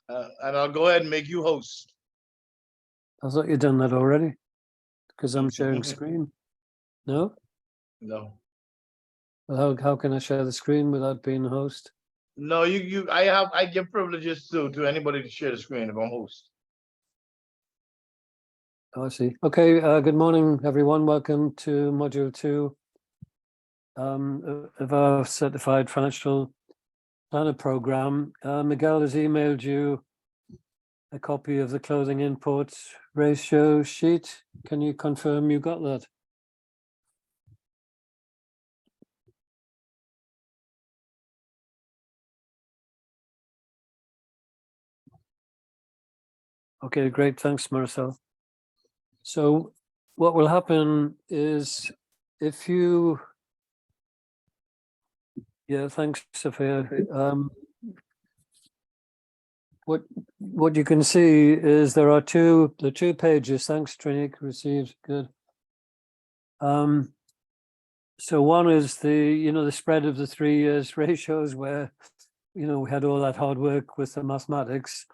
And I'll go ahead and make you host. I thought you'd done that already because I'm sharing screen. No? No. Well, how can I share the screen without being a host? No, I give privileges to anybody to share the screen if I'm host. Oh, I see. Okay, good morning, everyone. Welcome to Module 2 of our Certified Financial Planner program. Miguel has emailed you a copy of the closing input ratio sheet. Can you confirm you got that? Okay, great. Thanks, Marcel. So what will happen is if you, yeah, thanks, Sophia. What you can see is there are the two pages. Thanks, Trinik, received. Good. So one is the spread of the 3 years ratios where, we had all that hard work with the mathematics.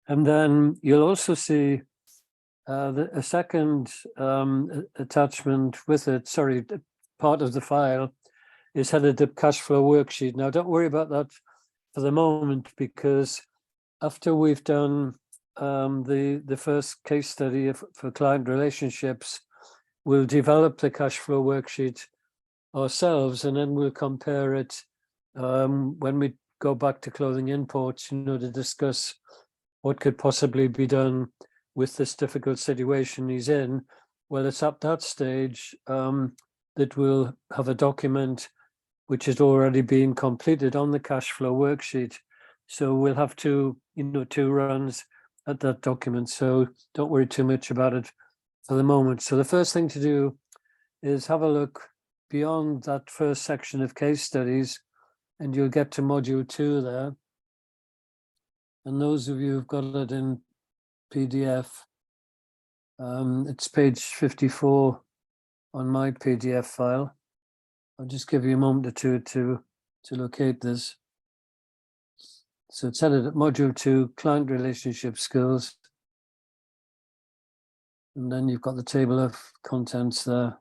And then you'll also see a second attachment with it, part of the file is headed the cash flow worksheet. Now, don't worry about that for the moment, because after we've done the first case study for client relationships, we'll develop the cash flow worksheet ourselves, and then we'll compare it when we go back to closing imports, to discuss what could possibly be done with this difficult situation he's in. Well, it's at that stage that we'll have a document which has already been completed on the cash flow worksheet. So we'll have two runs at that document. So don't worry too much about it for the moment. So the first thing to do is have a look beyond that first section of case studies, and you'll get to module 2 there. And those of you who've got it in PDF, it's page 54 on my PDF file. I'll just give you a moment or two to locate this. So it's headed at module 2, client relationship skills. And then you've got the table of contents there.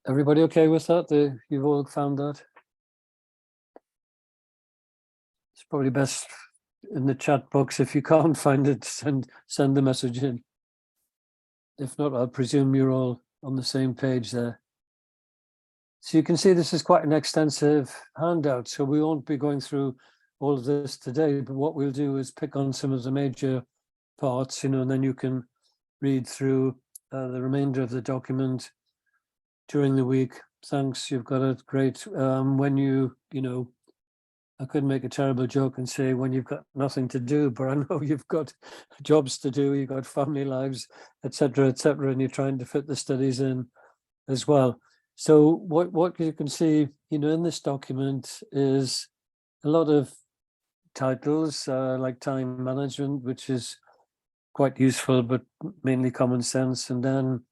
Everybody okay with that? You've all found that? It's probably best in the chat box. If you can't find it, send the message in. If not, I'll presume you're all on the same page there. So you can see this is quite an extensive handout, so we won't be going through all of this today, but what we'll do is pick on some of the major parts, and then you can read through the remainder of the document during the week. Thanks, you've got it. Great. When I could make a terrible joke and say when you've got nothing to do, but I know you've got jobs to do, you've got family lives, etc., and you're trying to fit the studies in as well. So what you can see, in this document is a lot of titles like time management, which is quite useful, but mainly common sense. And then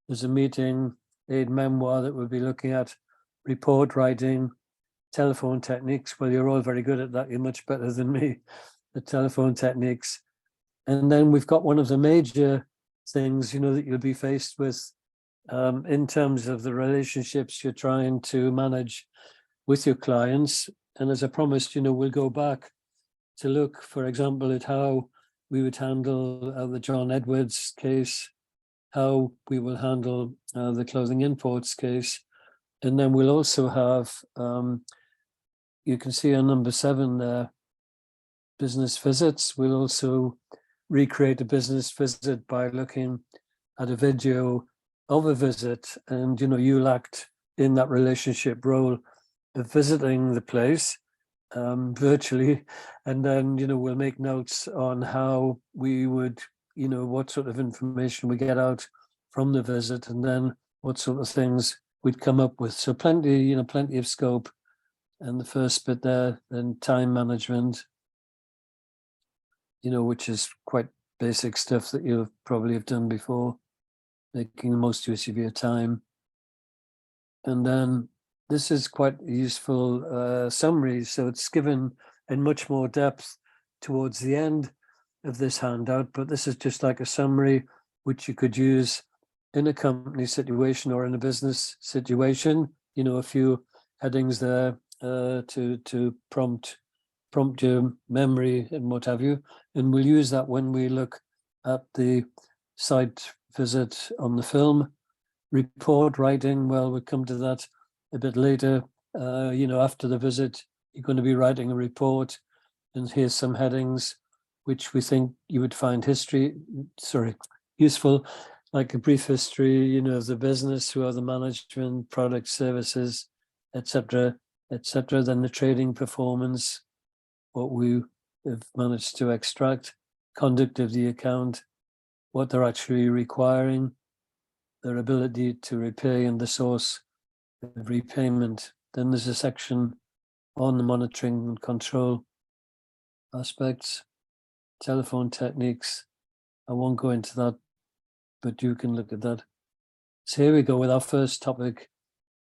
there's a meeting aid memoir that we'll be looking at, report writing, telephone techniques. Well, you're all very good at that. You're much better than me at telephone techniques. And then we've got one of the major things, that you'll be faced with in terms of the relationships you're trying to manage with your clients. And as I promised, we'll go back to look, for example, at how we would handle the John Edwards case, how we will handle the closing imports case. And then we'll also have, you can see on number 7 there, business visits. We'll also recreate a business visit by looking at a video of a visit, and you'll act in that relationship role of visiting the place virtually, and then we'll make notes on how we would what sort of information we get out from the visit, and then what sort of things we'd come up with. So plenty of scope. And the first bit there, then time management. which is quite basic stuff that you probably have done before, making the most use of your time. And then this is quite a useful summary. So it's given in much more depth towards the end of this handout, but this is just like a summary which you could use in a company situation or in a business situation. A few headings there to prompt your memory and what have you. And we'll use that when we look at the site visit on the film. Report writing, well, we'll come to that a bit later. After the visit, you're going to be writing a report, and here's some headings which we think you would find useful, like a brief history, of the business, who are the management, product, services, etc., etc. Then the trading performance, what we have managed to extract, conduct of the account, what they're actually requiring, their ability to repay, and the source of repayment. Then there's a section on the monitoring and control aspects, telephone techniques. I won't go into that, but you can look at that. So here we go with our first topic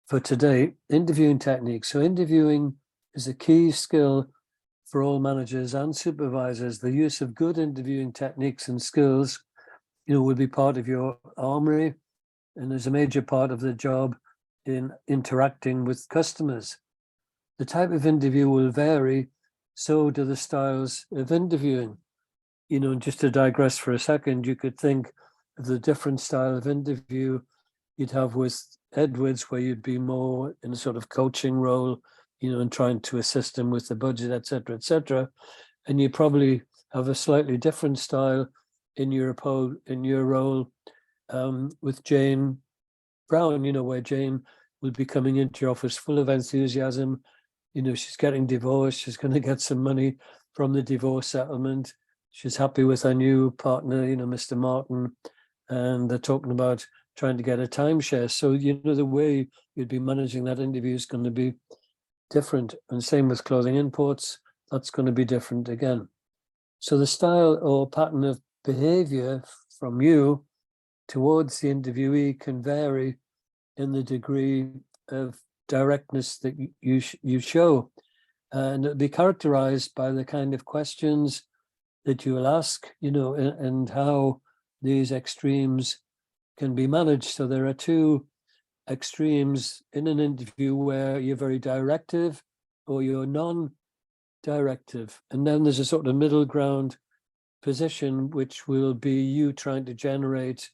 for today, interviewing techniques. So interviewing is a key skill for all managers and supervisors. The use of good interviewing techniques and skills, will be part of your armory, and is a major part of the job in interacting with customers. The type of interview will vary, so do the styles of interviewing. Just to digress for a second, you could think of the different style of interview you'd have with Edwards, where you'd be more in a sort of coaching role, and trying to assist him with the budget, etc., etc. And you probably have a slightly different style in your role with Jane Brown, where Jane will be coming into your office full of enthusiasm. She's getting divorced. She's going to get some money from the divorce settlement. She's happy with her new partner, Mr. Martin, and they're talking about trying to get a timeshare. So, the way you'd be managing that interview is going to be different. And same with clothing imports, that's going to be different again. So the style or pattern of behavior from you towards the interviewee can vary in the degree of directness that you show. And it'll be characterized by the kind of questions that you will ask, and how these extremes can be managed. So there are two extremes in an interview where you're very directive or you're non-directive. And then there's a sort of middle ground position, which will be you trying to generate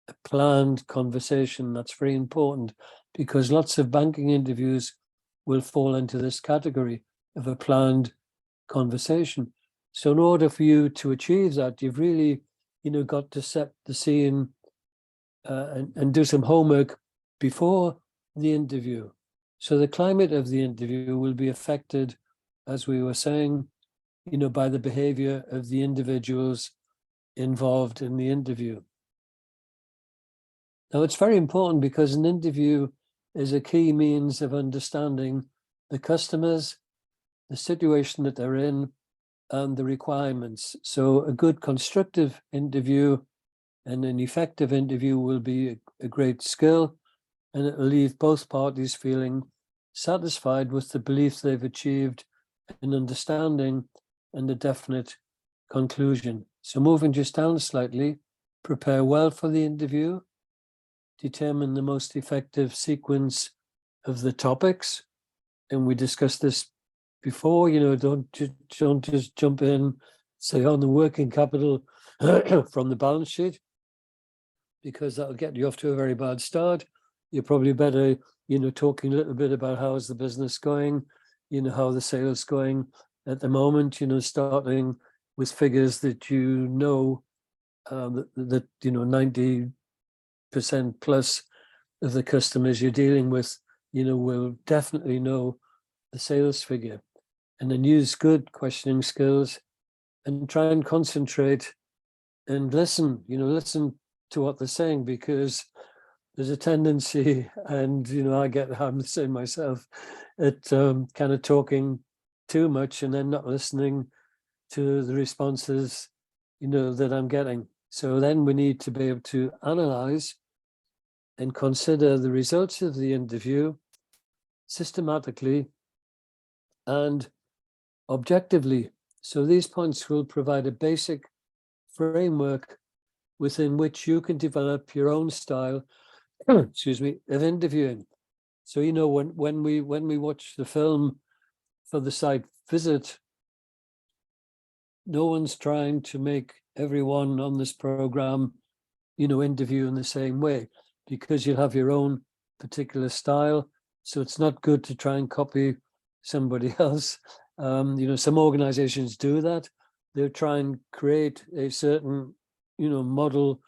a planned conversation. That's very important, because lots of banking interviews will fall into this category of a planned conversation. So in order for you to achieve that, you've really, got to set the scene and do some homework before the interview. So the climate of the interview will be affected, as we were saying, by the behavior of the individuals involved in the interview. Now, it's very important because an interview is a key means of understanding the customers, the situation that they're in, and the requirements. So a good constructive interview and an effective interview will be a great skill, and it will leave both parties feeling satisfied with the belief they've achieved an understanding and a definite conclusion. So moving just down slightly, prepare well for the interview, determine the most effective sequence of the topics. And we discussed this before, don't just jump in, say on the working capital from the balance sheet, because that'll get you off to a very bad start. You're probably better, talking a little bit about how's the business going, how the sales going at the moment, starting with figures that that 90% plus of the customers you're dealing with, will definitely know the sales figure. And then use good questioning skills and try and concentrate and listen, listen to what they're saying, because there's a tendency, and I'm the same myself, at kind of talking too much and then not listening to the responses, that I'm getting. So then we need to be able to analyze and consider the results of the interview systematically and objectively. So these points will provide a basic framework within which you can develop your own style, excuse me, of interviewing. So, when we watch the film for the site visit, no one's trying to make everyone on this program, interview in the same way, because you'll have your own particular style. So it's not good to try and copy somebody else. Some organizations do that. They'll try and create a certain, model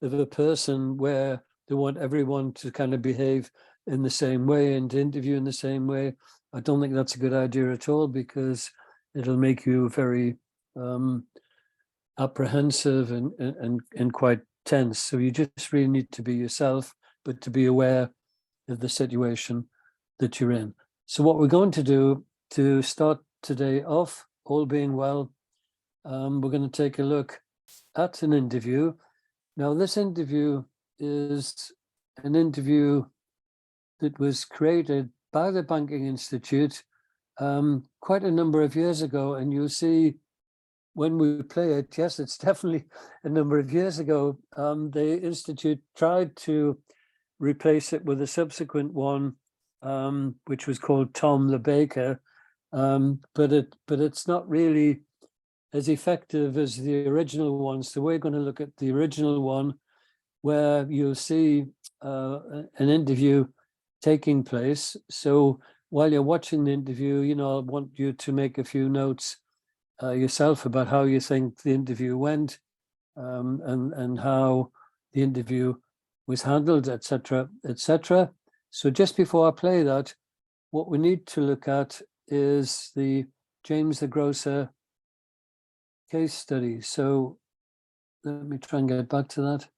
of a person where they want everyone to kind of behave in the same way and to interview in the same way. I don't think that's a good idea at all, because it'll make you very apprehensive and quite tense. So you just really need to be yourself, but to be aware of the situation that you're in. So what we're going to do to start today off, all being well, we're going to take a look at an interview. Now, this interview is an interview that was created by the Banking Institute quite a number of years ago, and you'll see when we play it, yes, it's definitely a number of years ago. The Institute tried to replace it with a subsequent one, which was called Tom the Baker, but it's not really as effective as the original one. So we're going to look at the original one, where you'll see an interview taking place. So while you're watching the interview, I want you to make a few notes yourself about how you think the interview went, and how the interview was handled, etc., etc. So just before I play that, what we need to look at is the James the Grocer case study. So let me try and get back to that.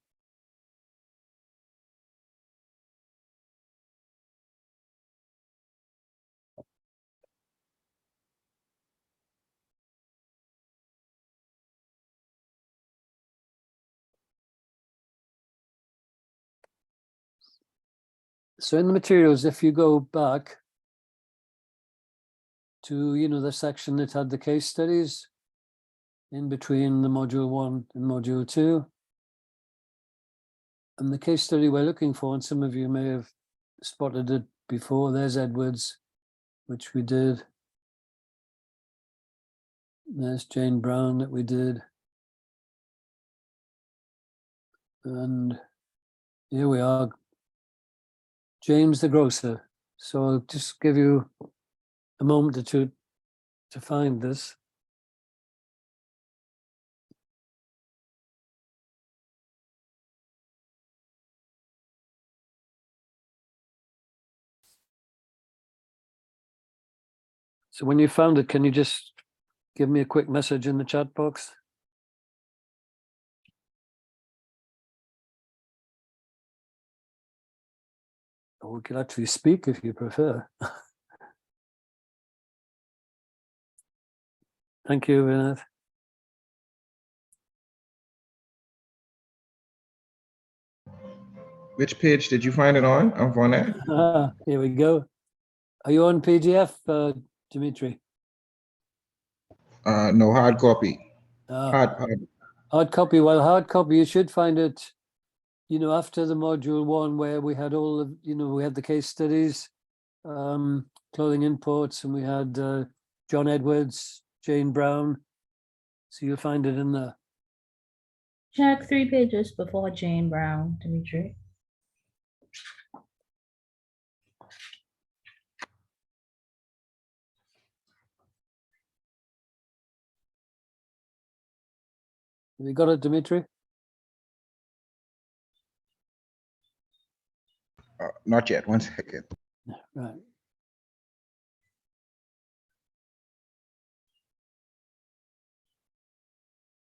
So in the materials, if you go back to, the section that had the case studies in between the module 1 and module 2, and the case study we're looking for, and some of you may have spotted it before, there's Edwards, which we did. There's Jane Brown that we did. And here we are, James the Grocer. So I'll just give you a moment or two to find this. So when you found it, can you just give me a quick message in the chat box? Or we could actually speak if you prefer. Thank you, Vinod. Which page did you find it on? I'm on that. Here we go. Are you on PDF, Dimitri? No, hard copy. Hard copy. Well, hard copy, you should find it, after the module 1, where we had all of, we had the case studies, clothing imports, and we had John Edwards, Jane Brown. So you'll find it in there. Check 3 pages before Jane Brown, Dimitri. Have you got it, Dimitri? Not yet. 1 second. Right.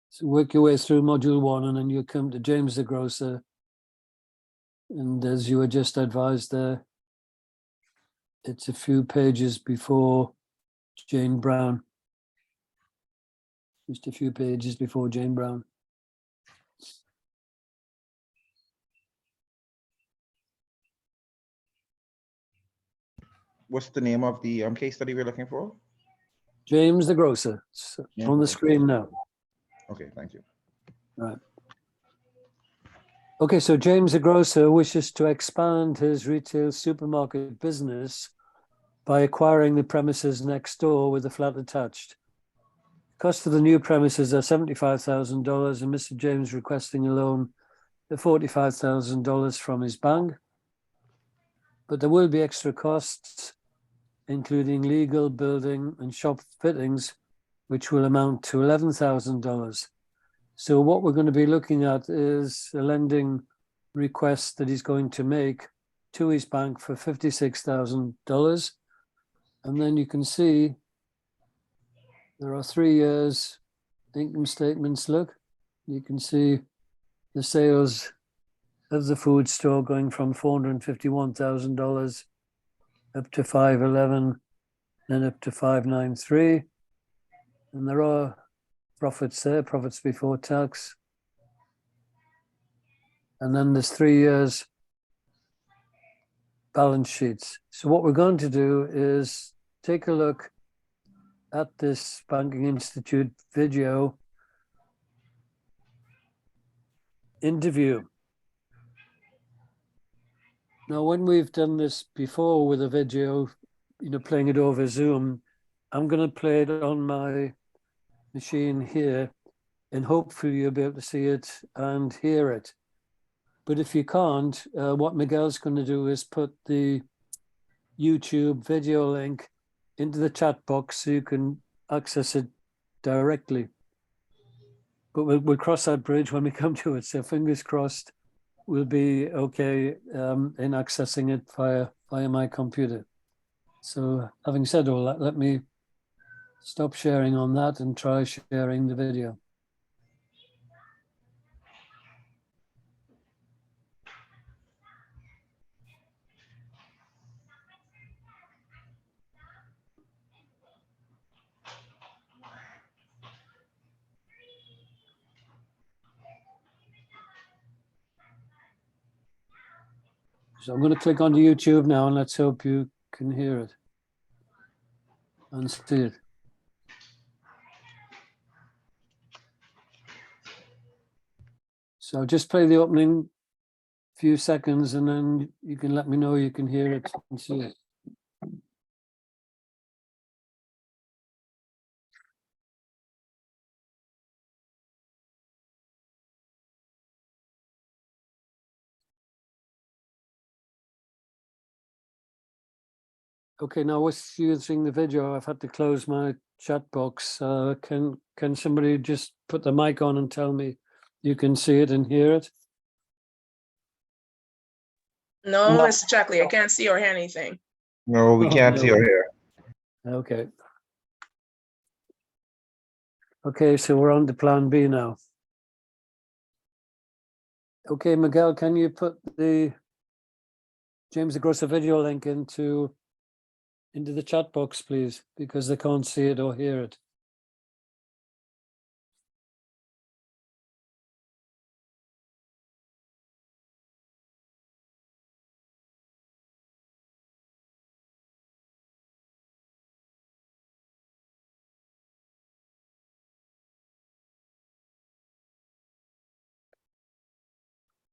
So work your way through module 1, and then you come to James the Grocer. And as you were just advised there, it's a few pages before Jane Brown. just a few pages before Jane Brown. What's the name of the case study we're looking for? James the Grocer. It's Yeah. on the screen now. Okay, thank you. Right. Okay, so James the Grocer wishes to expand his retail supermarket business by acquiring the premises next door with a flat attached. Cost of the new premises are $75,000 and Mr. James requesting a loan of $45,000 from his bank. But there will be extra costs, including legal, building and shop fittings, which will amount to $11,000. So what we're going to be looking at is a lending request that he's going to make to his bank for $56,000. And then you can see there are 3 years income statements. Look, you can see the sales of the food store going from $451,000 up to 511, then up to 593. And there are profits there, profits before tax. And then there's 3 years balance sheets. So what we're going to do is take a look at this Banking Institute video interview. Now, when we've done this before with a video, playing it over Zoom, I'm going to play it on my machine here, and hopefully you'll be able to see it and hear it. But if you can't, what Miguel's going to do is put the YouTube video link into the chat box so you can access it directly. But we'll cross that bridge when we come to it. So fingers crossed, we'll be okay in accessing it via my computer. So having said all that, let me stop sharing on that and try sharing the video. So I'm going to click onto YouTube now and let's hope you can hear it and see it. So just play the opening few seconds and then you can let me know you can hear it and see it. Okay, now with using the video, I've had to close my chat box. Can somebody just put the mic on and tell me you can see it and hear it? No, No. Mr. Chuckley, I can't see or hear anything. No, we Oh, can't see no. or hear. Okay. Okay, so we're on to plan B now. Okay, Miguel, can you put the James the Grocer video link into the chat box, please, because they can't see it or hear it.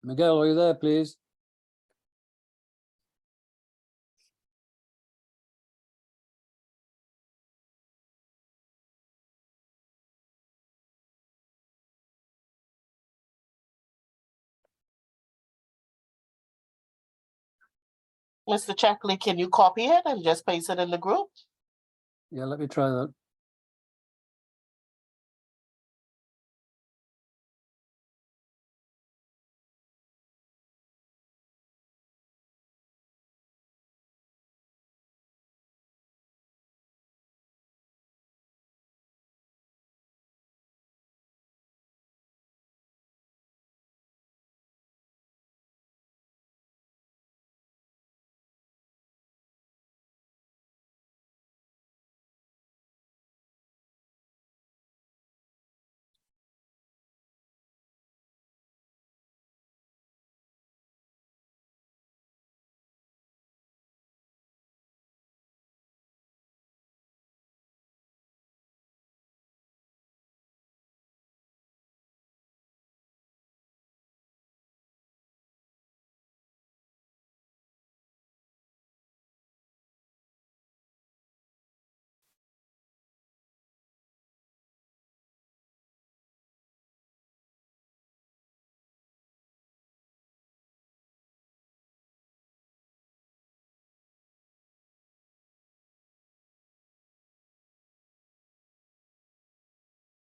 Miguel, are you there, please? Mr. Chuckley, can you copy it and just paste it in the group? Yeah, let me try that.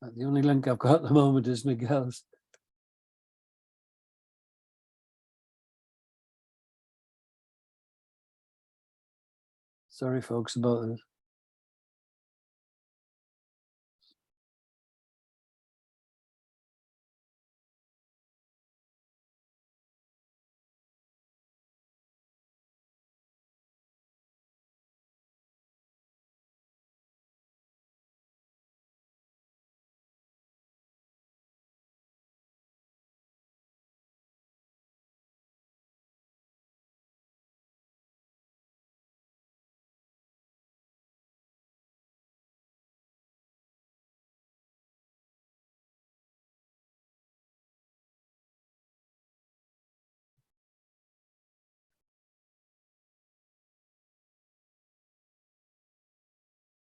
The only link I've got at the moment is Miguel's. Sorry, folks, about this.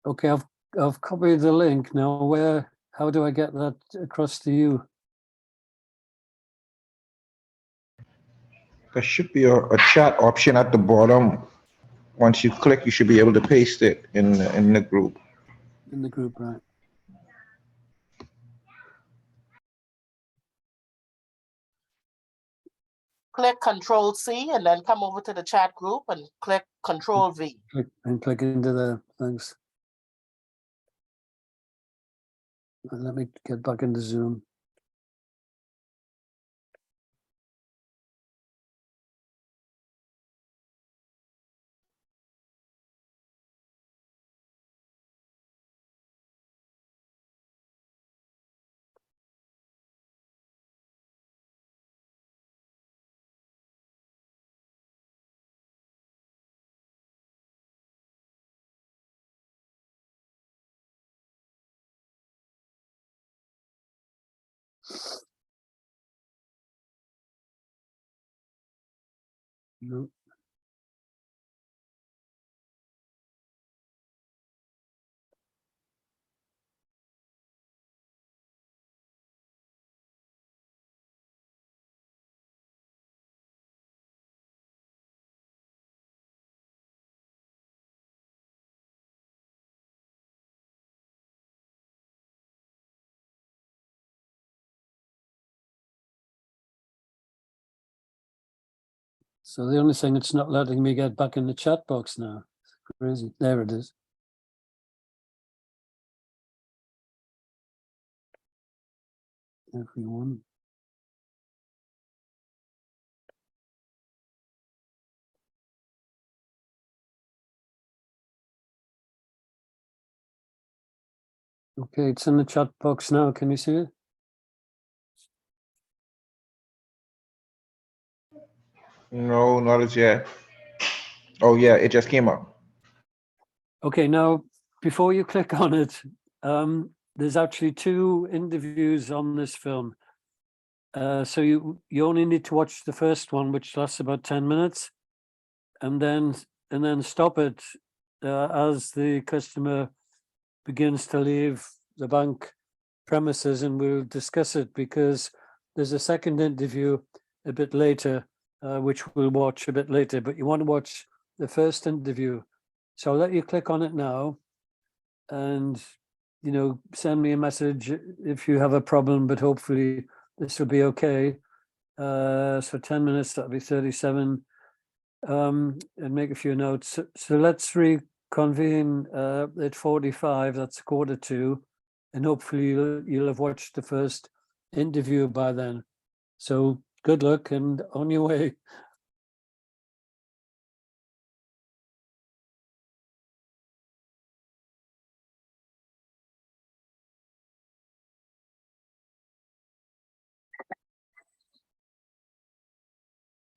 Okay, I've copied the link now. How do I get that across to you? There should be a chat option at the bottom. Once you click, you should be able to paste it in the group. In the group, right? Click Control C and then come over to the chat group and click Control V. Click into the thanks. Let me get back into Zoom. No. So the only thing it's not letting me get back in the chat box now. Crazy. There it is. Everyone. Okay, it's in the chat box now. Can you see it? No, not as yet. Oh yeah, it just came up. Okay, now before you click on it, there's actually 2 interviews on this film. So you only need to watch the first one, which lasts about 10 minutes, and then stop it as the customer begins to leave the bank premises, and we'll discuss it because there's a second interview a bit later, which we'll watch a bit later, but you want to watch the first interview. So I'll let you click on it now and, send me a message if you have a problem, but hopefully this will be okay. So 10 minutes, that'll be 37. And make a few notes. So let's reconvene at 45, that's 1:45, and hopefully you'll have watched the first interview by then. So good luck and on your way.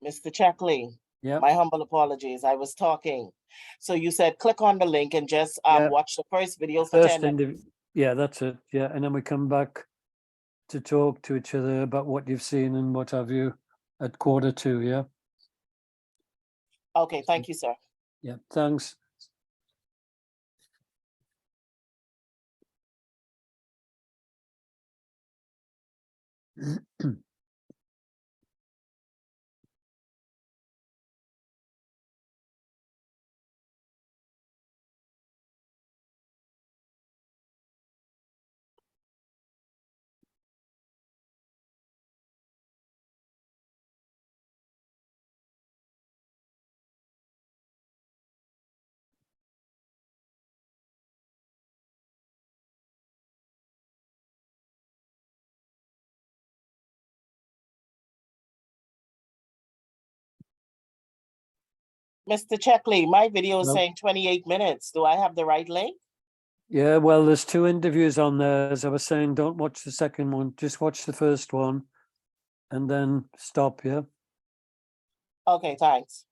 Mr. Checkley, Yeah. my humble apologies. I was talking. So you said click on the link and just Yeah. watch the first video for 10 First minutes. interview. Yeah, that's it. Yeah, and then we come back to talk to each other about what you've seen and what have you at 1:45. Yeah. Okay, thank you, sir. Yeah. Thanks. Mr. Checkley, my video is No. saying 28 minutes. Do I have the right link? Yeah, well, there's 2 interviews on there. As I was saying, don't watch the second one. Just watch the first one and then stop, yeah? Okay, thanks.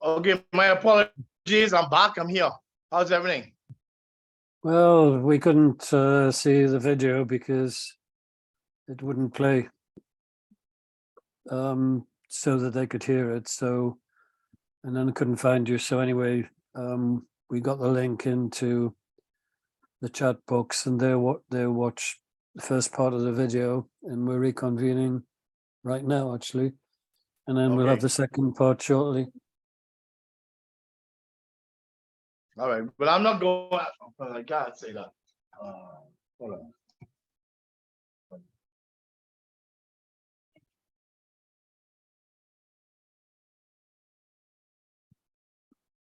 Okay, my apologies. I'm back. I'm here. How's everything? Well, we couldn't see the video because it wouldn't play so that they could hear it. So, and then I couldn't find you. So anyway, we got the link into the chat box, and they watched the first part of the video, and we're reconvening right now, actually, and then we'll have Okay. the second part shortly. All right, but I'm not going. I can't say that. Hold on.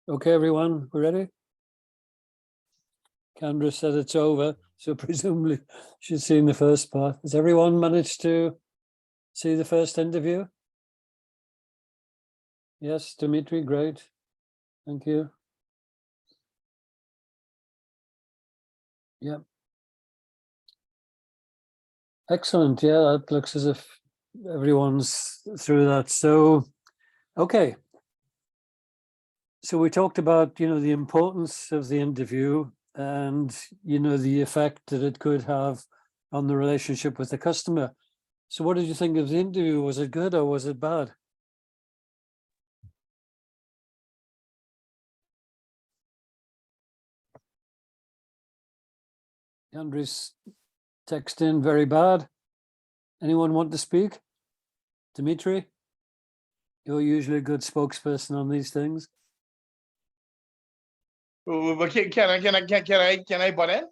Okay, everyone, we're ready? Kendra said it's over, so presumably she's seen the first part. Has everyone managed to see the first interview? Yes, Dimitri, great. Thank you. Yep. Excellent. Yeah, that looks as if everyone's through that. So, okay. So we talked about, the importance of the interview and, the effect that it could have on the relationship with the customer. So what did you think of the interview? Was it good or was it bad? Andrew's text in very bad. Anyone want to speak? Dimitri? You're usually a good spokesperson on these things. But can I butt in?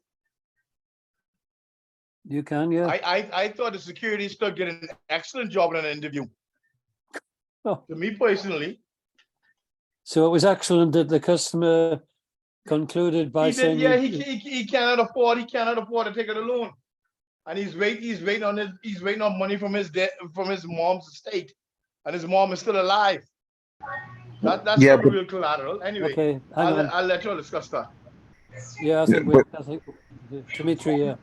You can, yeah. I thought the security still did an excellent job in an interview. Oh. To me personally, So it was excellent that the customer concluded by he did. saying, Yeah, he cannot afford. He cannot afford to take out a loan, and he's waiting on money from his mom's estate, and his mom is still alive. That's Yeah, not the but real collateral. Anyway, okay, hang on. I'll let you all discuss that. Yeah, I think Dimitri, yeah.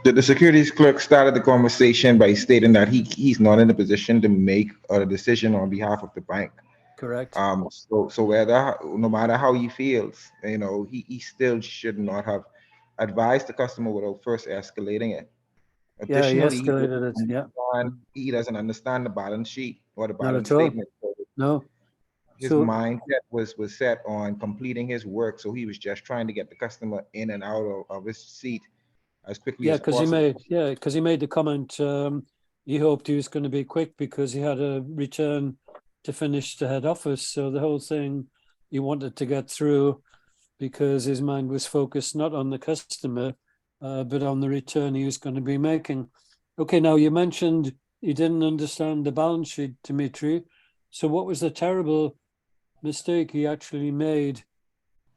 the securities clerk started the conversation by stating that he's not in a position to make a decision on behalf of the bank. Correct. So whether, no matter how he feels, he still should not have advised the customer without first escalating it. Yeah, he Additionally, escalated it. Yeah. he doesn't understand the balance sheet or the Not balance at all. statement. So No. his So mindset was set on completing his work, so he was just trying to get the customer in and out of his seat as quickly yeah, as because possible. he made the comment he hoped he was going to be quick because he had a return to finish the head office. So the whole thing he wanted to get through because his mind was focused not on the customer, but on the return he was going to be making. Okay, now you mentioned you didn't understand the balance sheet, Dimitri. So what was the terrible mistake he actually made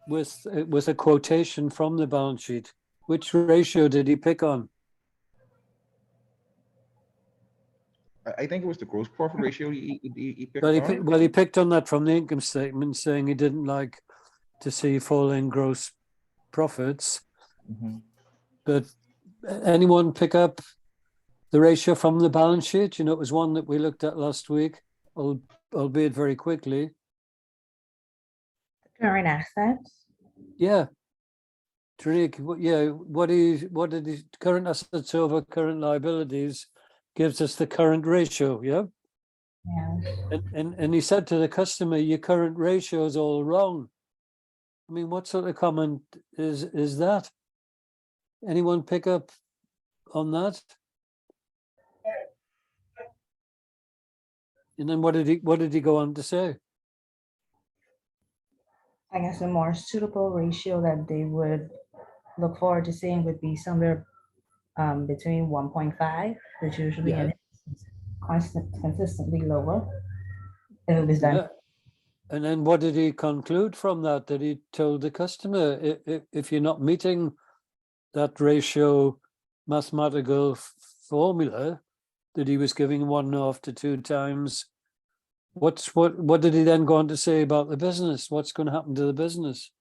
with a quotation from the balance sheet? Which ratio did he pick on? I think it was the gross profit ratio he picked Well, on. he picked on that from the income statement, saying he didn't like to see falling gross profits. Mhm. But anyone pick up the ratio from the balance sheet? It was one that we looked at last week, albeit very quickly. Current assets. Yeah. Tariq, what did he current assets over current liabilities gives us the current ratio, yeah? Yeah. And he said to the customer, your current ratio is all wrong. I mean, what sort of comment is that? Anyone pick up on that? And then what did he go on to say? I guess a more suitable ratio that they would look forward to seeing would be somewhere between 1.5, which usually Yeah. consistently lower. If it was done. Yeah. And then what did he conclude from that? That he told the customer, if you're not meeting that ratio mathematical formula that he was giving 1.5 to 2 times, what did he then go on to say about the business? What's going to happen to the business?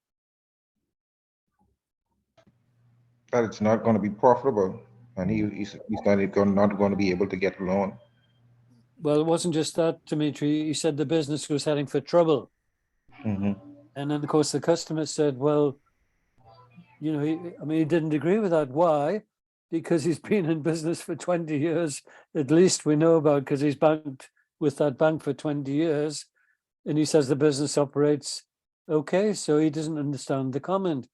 That it's not going to be profitable, and he's not going to be able to get a loan. Well, it wasn't just that, Dimitri. He said the business was heading for trouble. Mhm. And then, of course, the customer said, well, you know, he didn't agree with that. Why? Because he's been in business for 20 years, at least we know about, because he's banked with that bank for 20 years. And he says the business operates okay, so he doesn't understand the comment.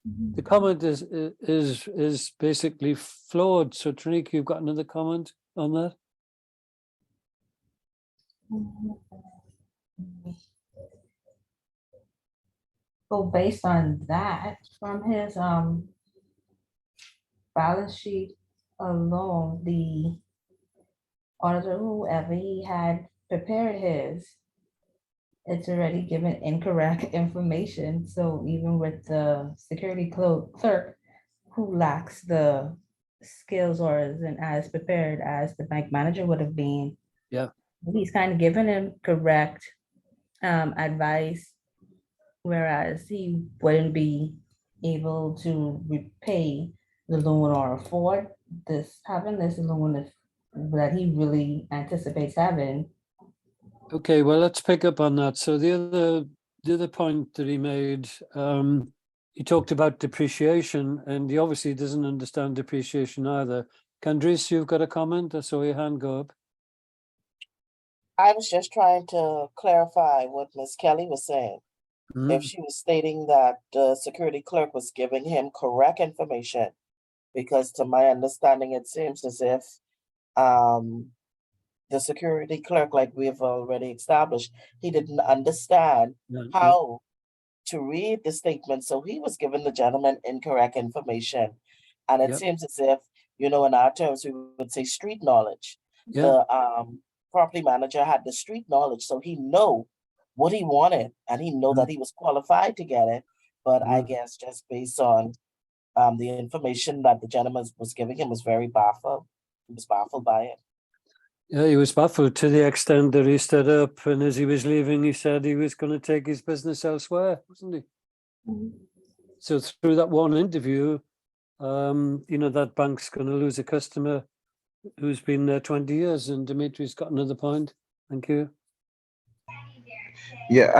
The comment is basically flawed. So Tariq, you've got another comment on that? So based on that, from his balance sheet alone, the auditor, whoever he had prepared his, it's already given incorrect information. So even with the security clerk who lacks the skills or isn't as prepared as the bank manager would have been, Yeah. he's kind of given him correct advice, whereas he wouldn't be able to repay the loan or afford having this loan that he really anticipates having. Okay, well, let's pick up on that. So the other point that he made, he talked about depreciation, and he obviously doesn't understand depreciation either. Candice, you've got a comment? I saw your hand go up. I was just trying to clarify what Ms. Kelly was saying. Mhm. If she was stating that the security clerk was giving him correct information, because to my understanding, it seems as if the security clerk, like we've already established, he didn't understand Yeah, how to read the statement, so he was giving the gentleman incorrect information. And it Yep. seems as if, in our terms, we would say street knowledge. yeah, The property manager had the street knowledge, so he know what he wanted, and he know that he was qualified to get it. But I guess just based on the information that the gentleman was giving him was very baffled. He was baffled by it. yeah, he was baffled to the extent that he stood up, and as he was leaving, he said he was going to take his business elsewhere, wasn't he? So through that one interview, that bank's going to lose a customer who's been there 20 years. And Dimitri's got another point. Thank you. Yeah,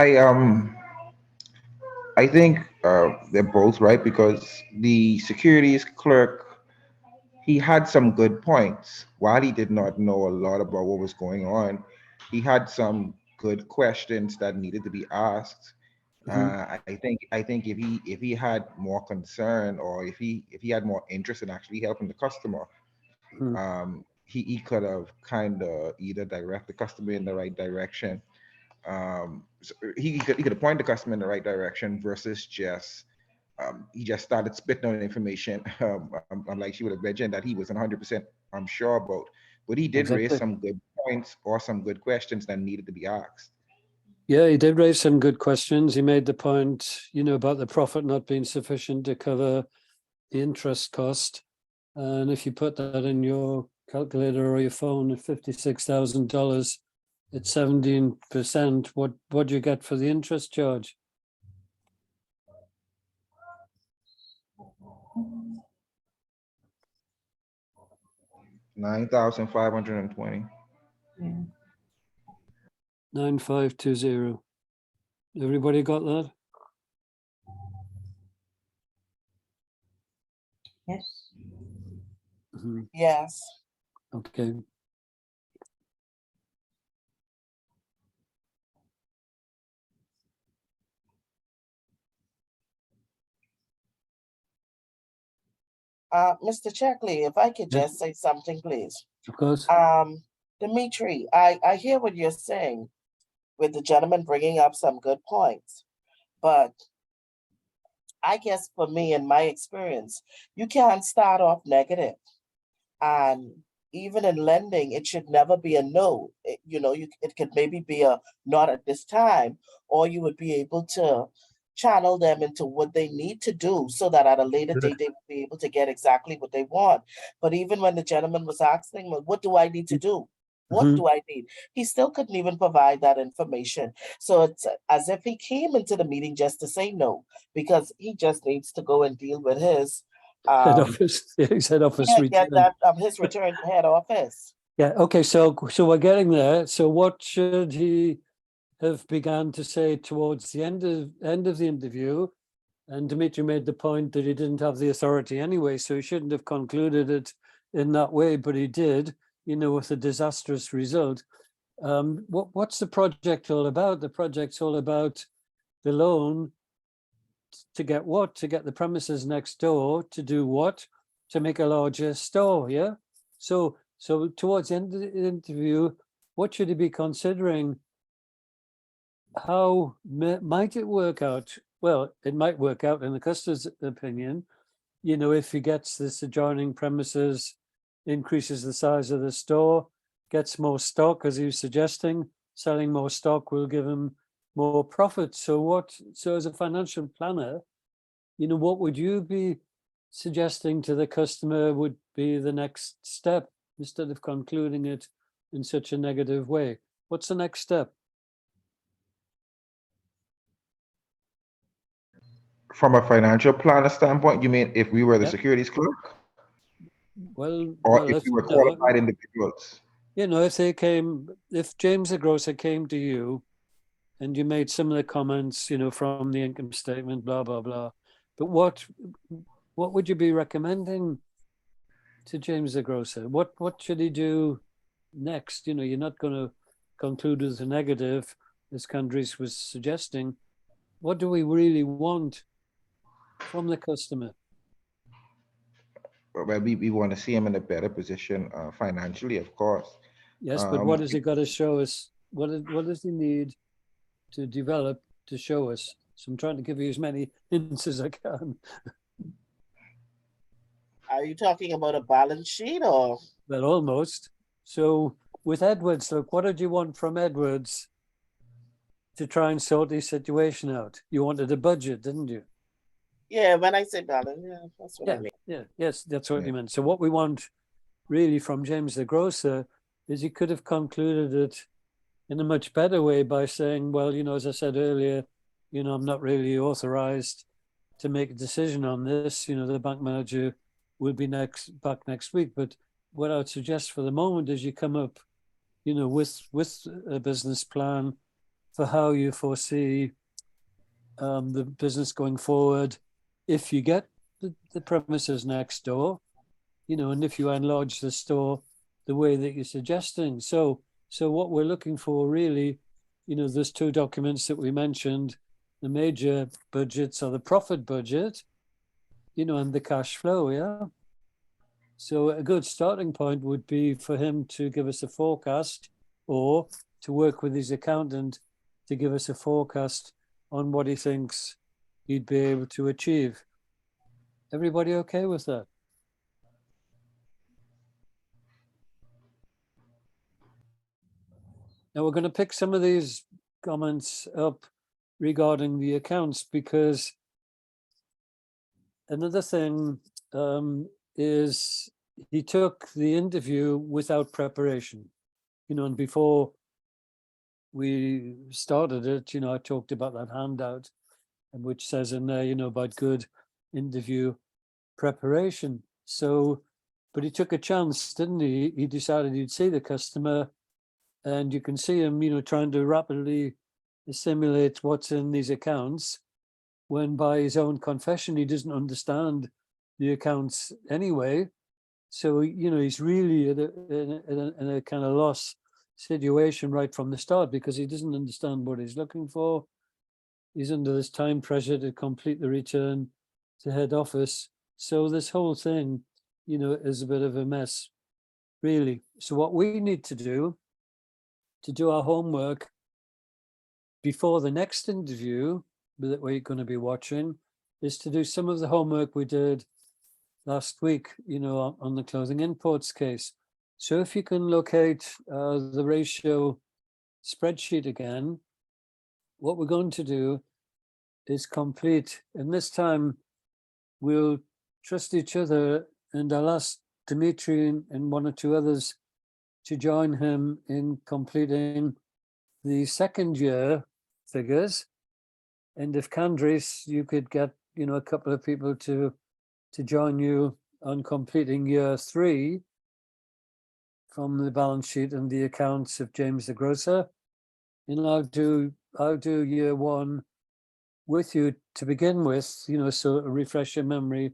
I think they're both right, because the securities clerk, he had some good points. While he did not know a lot about what was going on, he had some good questions that needed to be asked. I think if he had more concern, or if he had more interest in actually helping the customer, Mhm. he could have kind of either direct the customer in the right direction. So he could point the customer in the right direction versus just he just started spitting on information. I'm like, she would have mentioned that he was 100% I'm sure about, but he did raise Exactly. some good points or some good questions that needed to be asked. Yeah, he did raise some good questions. He made the point, about the profit not being sufficient to cover the interest cost. And if you put that in your calculator or your phone at $56,000, it's 17%. What do you get for the interest charge? $9,520. Yeah. 9520. Everybody got that? Yes. Mhm. Yes. Okay. Mr. Checkley, if I could Yes. just say something, please. Of course. Dimitri, I hear what you're saying with the gentleman bringing up some good points, but I guess for me, in my experience, you can't start off negative. And even in lending, it should never be a no. It could maybe be a not at this time, or you would be able to channel them into what they need to do so that at a later Good. date they will be able to get exactly what they want. But even when the gentleman was asking, well, what do I need to do? What do I need? He still couldn't even provide that information. So it's as if he came into the meeting just to say no, because he just needs to go and deal with his Head office. Yeah, his head office get return. that his return to head office. Yeah. Okay. So we're getting there. So what should he have begun to say towards the end of the interview, and Dimitri made the point that he didn't have the authority anyway, so he shouldn't have concluded it in that way, but he did, with a disastrous result. What's the project all about? The project's all about the loan to get what? To get the premises next door, to do what? To make a larger store, yeah? So towards the end of the interview, what should he be considering? How might it work out? Well, it might work out in the customer's opinion, if he gets this adjoining premises, increases the size of the store, gets more stock, as he was suggesting, selling more stock will give him more profit. So as a financial planner, what would you be suggesting to the customer would be the next step instead of concluding it in such a negative way? What's the next step? From a financial planner standpoint, you mean if we were the Yep. securities clerk, Well, or if we were qualified individuals? If James the grocer came to you and you made similar comments, from the income statement, blah, blah, blah, but what would you be recommending to James the grocer? What should he do next? You're not going to conclude with a negative, as Candice was suggesting. What do we really want from the customer? Well, we want to see him in a better position financially, of course. Yes, but what has he got to show us? What does he need to develop to show us? So I'm trying to give you as many hints as I can. Are you talking about a balance sheet or? Well, almost. So with Edwards, look, what did you want from Edwards to try and sort this situation out? You wanted a budget, didn't you? Yeah, when I say balance, yeah, that's what I mean. Yeah, yes, that's what you meant. So what we want really from James the grocer is he could have concluded it in a much better way by saying, well, as I said earlier, I'm not really authorized to make a decision on this. The bank manager will be back next week. But what I would suggest for the moment is you come up, with a business plan for how you foresee the business going forward. If you get the premises next door, and if you enlarge the store the way that you're suggesting. So what we're looking for really, there's two documents that we mentioned. The major budgets are the profit budget, and the cash flow, yeah? So a good starting point would be for him to give us a forecast or to work with his accountant to give us a forecast on what he thinks he'd be able to achieve. Everybody okay with that? Now we're going to pick some of these comments up regarding the accounts, because another thing is he took the interview without preparation, and before we started it, I talked about that handout, and which says in there, about good interview preparation. So, but he took a chance, didn't he? He decided he'd see the customer, and you can see him, trying to rapidly assimilate what's in these accounts, when by his own confession, he doesn't understand the accounts anyway. So, he's really in a kind of loss situation right from the start, because he doesn't understand what he's looking for. He's under this time pressure to complete the return to head office. So this whole thing, is a bit of a mess, really. So what we need to do our homework before the next interview that we're going to be watching is to do some of the homework we did last week, on the clothing imports case. So if you can locate the ratio spreadsheet again, what we're going to do is complete, and this time we'll trust each other, and I'll ask Dimitri and one or two others to join him in completing the second year figures. And if Candice, you could get, a couple of people to join you on completing year 3 from the balance sheet and the accounts of James the grocer. I'll do year one with you to begin with, so refresh your memory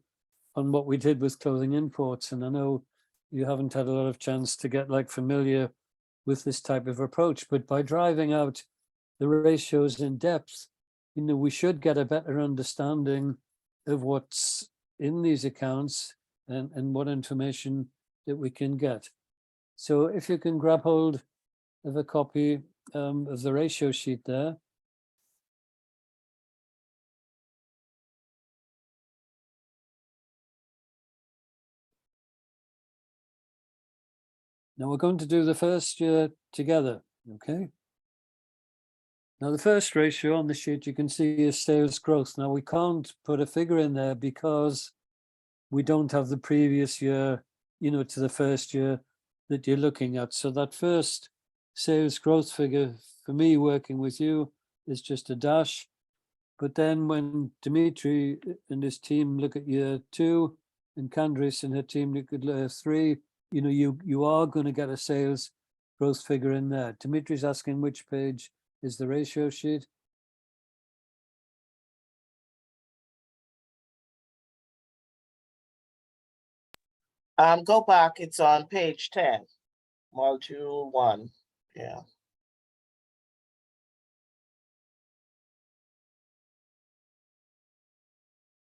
on what we did with clothing imports. And I know you haven't had a lot of chance to get familiar with this type of approach, but by driving out the ratios in depth, we should get a better understanding of what's in these accounts and what information that we can get. So if you can grab hold of a copy of the ratio sheet there. Now we're going to do the first year together, okay? Now the first ratio on the sheet you can see is sales growth. Now we can't put a figure in there because we don't have the previous year, to the first year that you're looking at. So that first sales growth figure for me working with you is just a dash. But then when Dimitri and his team look at year 2 and Candice and her team look at year 3, you are going to get a sales growth figure in there. Dimitri's asking which page is the ratio sheet. Go back, it's on page 10, module 1, yeah.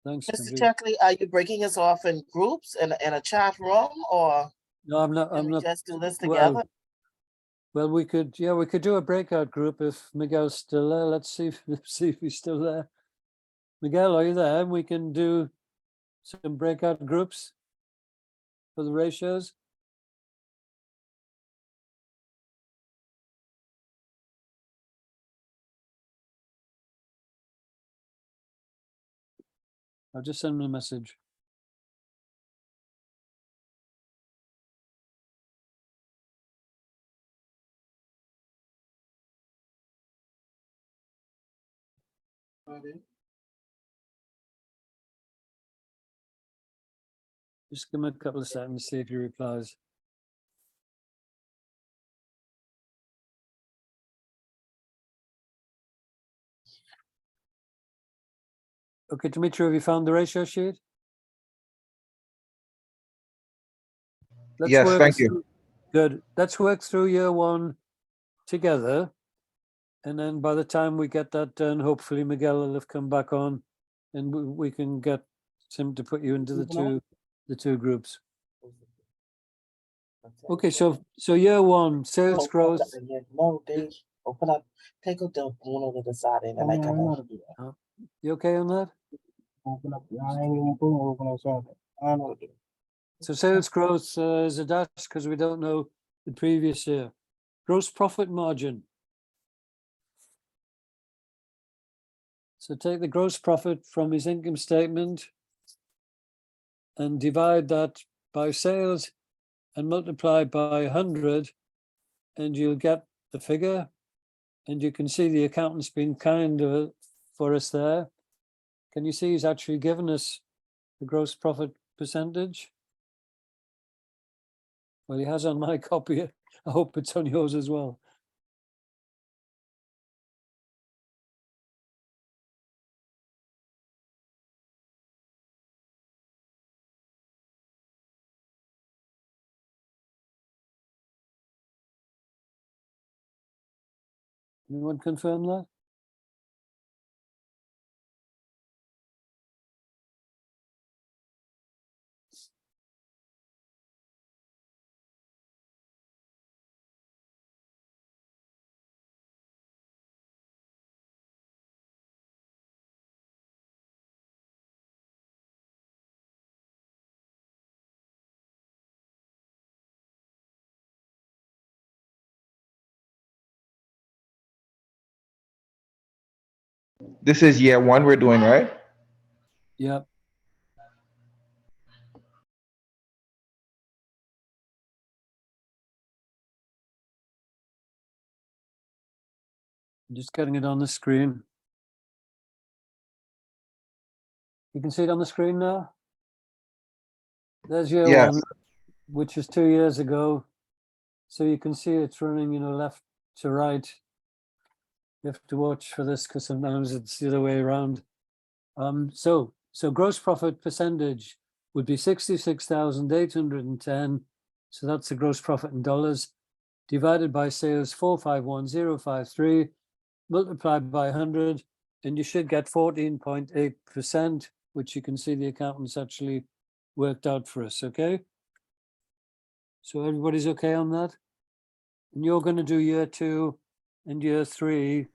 Thanks, Mr. Candice. Checkley, are you breaking us off in groups in a chat room, or No, I'm not. can we just do this well, together? Well, we could do a breakout group if Miguel's still there. Let's see if he's still there. Miguel, are you there? We can do some breakout groups for the ratios. I'll just send him a message. Just give him a couple of seconds, see if he replies. Okay, Dimitri, have you found the ratio sheet? Yes, thank you. Good. Let's work through year 1 together. And then by the time we get that done, hopefully Miguel will have come back on and we can get him to put you into the two groups. Okay, so year 1, sales growth. No, they open up, take out the one over the side and like come on. You okay on that? Open up. I ain't even putting open outside. I know it. So sales growth is a dash because we don't know the previous year. Gross profit margin. So take the gross profit from his income statement and divide that by sales and multiply by 100 and you'll get the figure. And you can see the accountant's been kind for us there. Can you see he's actually given us the gross profit percentage? Well, he has on my copy. I hope it's on yours as well. Anyone confirm that? This is year 1 we're doing, right? Yep. I'm just getting it on the screen. You can see it on the screen now. There's year Yes. 1, which is 2 years ago. So you can see it's running, left to right You have to watch for this because sometimes it's the other way around. So gross profit percentage would be 66,810. So that's the gross profit in dollars, divided by sales 451,053, multiplied by 100, and you should get 14.8%, which you can see the accountants actually worked out for us, okay? So everybody's okay on that? And you're going to do year 2 and year 3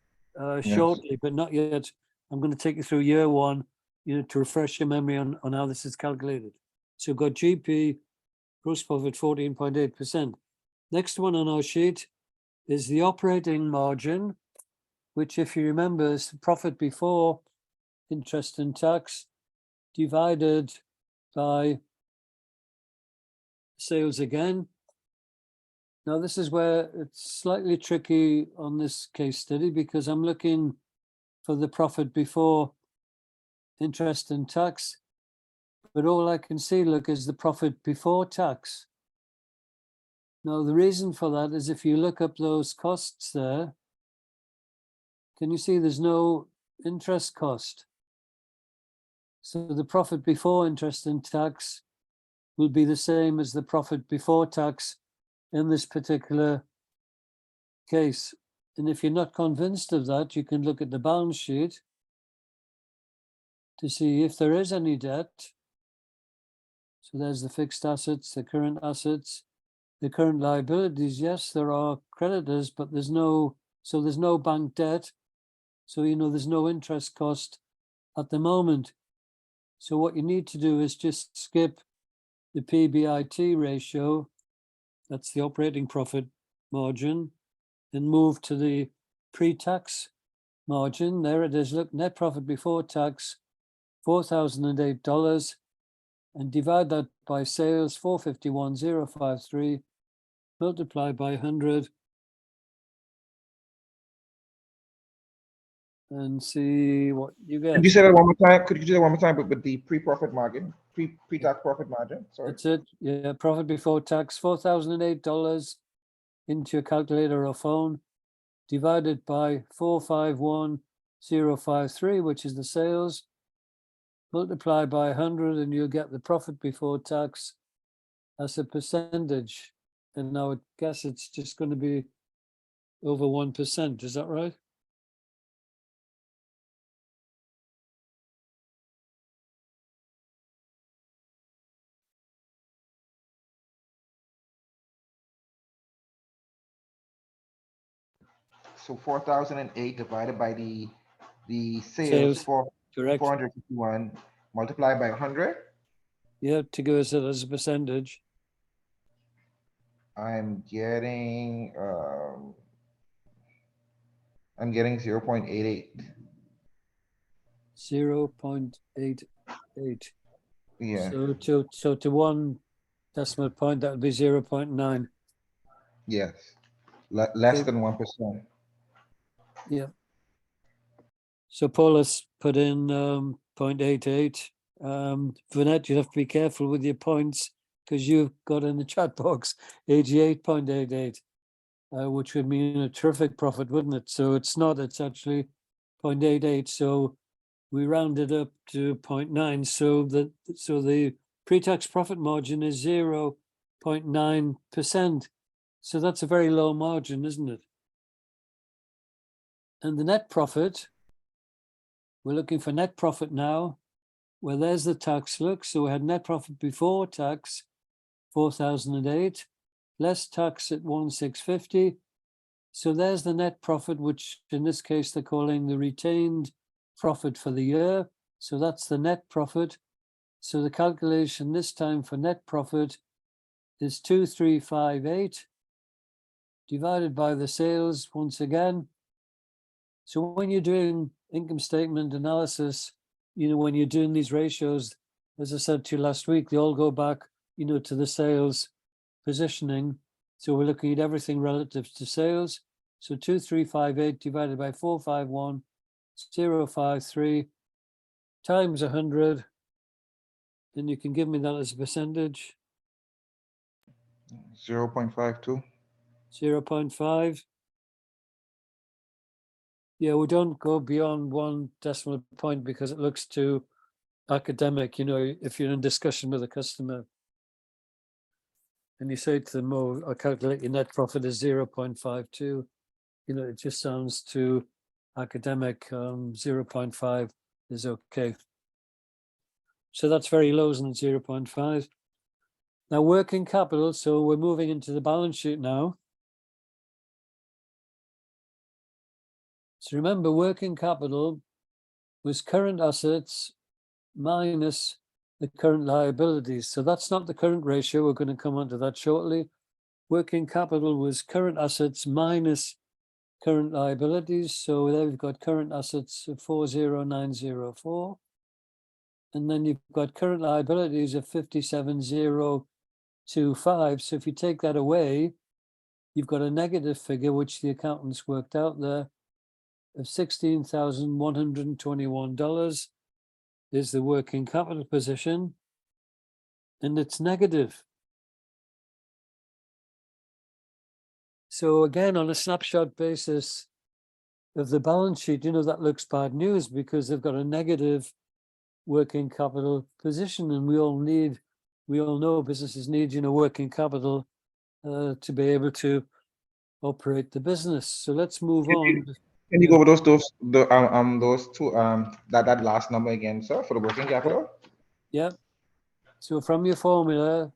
shortly, but not yet. I'm going to take you through year 1, to refresh your memory on how this is calculated. So we've got GP, gross profit 14.8%. Next one on our sheet is the operating margin, which, if you remember, is the profit before interest and tax divided by sales again. Now, this is where it's slightly tricky on this case study because I'm looking for the profit before interest and tax, but all I can see, look, is the profit before tax. Now, the reason for that is if you look up those costs there, can you see there's no interest cost? So the profit before interest and tax will be the same as the profit before tax in this particular case. And if you're not convinced of that, you can look at the balance sheet to see if there is any debt. So there's the fixed assets, the current assets, the current liabilities. Yes, there are creditors, but there's no bank debt. So, there's no interest cost at the moment. So what you need to do is just skip the PBIT ratio, that's the operating profit margin, and move to the pre-tax margin. There it is. Look, net profit before tax, $4,008, and divide that by sales, 451,053, multiply by 100, and see what you get. Could you say that one more time? Could you do that one more time, but with the pre-profit margin, pre-tax profit margin? Sorry. That's it. Yeah, profit before tax, $4,008 into your calculator or phone, divided by 451,053, which is the sales, multiply by 100, and you'll get the profit before tax as a percentage. And now I guess it's just going to be over 1%. Is that right? So 4,008 divided by the sales, Sales, for correct. 451 multiplied by 100. Yeah, to give us it as a percentage. I'm getting 0.88. 0.88. Yeah. So to one decimal point, that would be 0.9. Yes. Less Okay. than 1%. Yeah. So Paulus put in 0.88. Vanette, you'd have to be careful with your points because you've got in the chat box 88.88, which would mean a terrific profit, wouldn't it? So it's not, it's actually 0.88. So we rounded up to 0.9. So the pre-tax profit margin is 0.9%. So that's a very low margin, isn't it? And the net profit, we're looking for net profit now. Well, there's the tax look. So we had net profit before tax, 4,008, less tax at 1,650. So there's the net profit, which in this case, they're calling the retained profit for the year. So that's the net profit. So the calculation this time for net profit is 2,358 divided by the sales once again. So when you're doing income statement analysis, when you're doing these ratios, as I said to you last week, they all go back, to the sales positioning. So we're looking at everything relative to sales. So 2,358 divided by 451,053 times 100. Then you can give me that as a percentage. 0.52. 0.5. Yeah, we don't go beyond 1 decimal point because it looks too academic, if you're in discussion with a customer and you say to them, oh, I calculate your net profit is 0.52, it just sounds too academic. 0.5 is okay. So that's very low, isn't it? 0.5. Now, working capital, so we're moving into the balance sheet now. So remember, working capital was current assets minus the current liabilities. So that's not the current ratio. We're going to come onto that shortly. Working capital was current assets minus current liabilities. So there we've got current assets of 40904. And then you've got current liabilities of 57025. So if you take that away, you've got a negative figure, which the accountants worked out there, of $16,121 is the working capital position, and it's negative. So again, on a snapshot basis of the balance sheet, that looks bad news because they've got a negative working capital position, and we all know businesses need, working capital to be able to operate the business. So let's move on. Can you go over those two that last number again, sir, for the working capital? Yeah. So from your formula,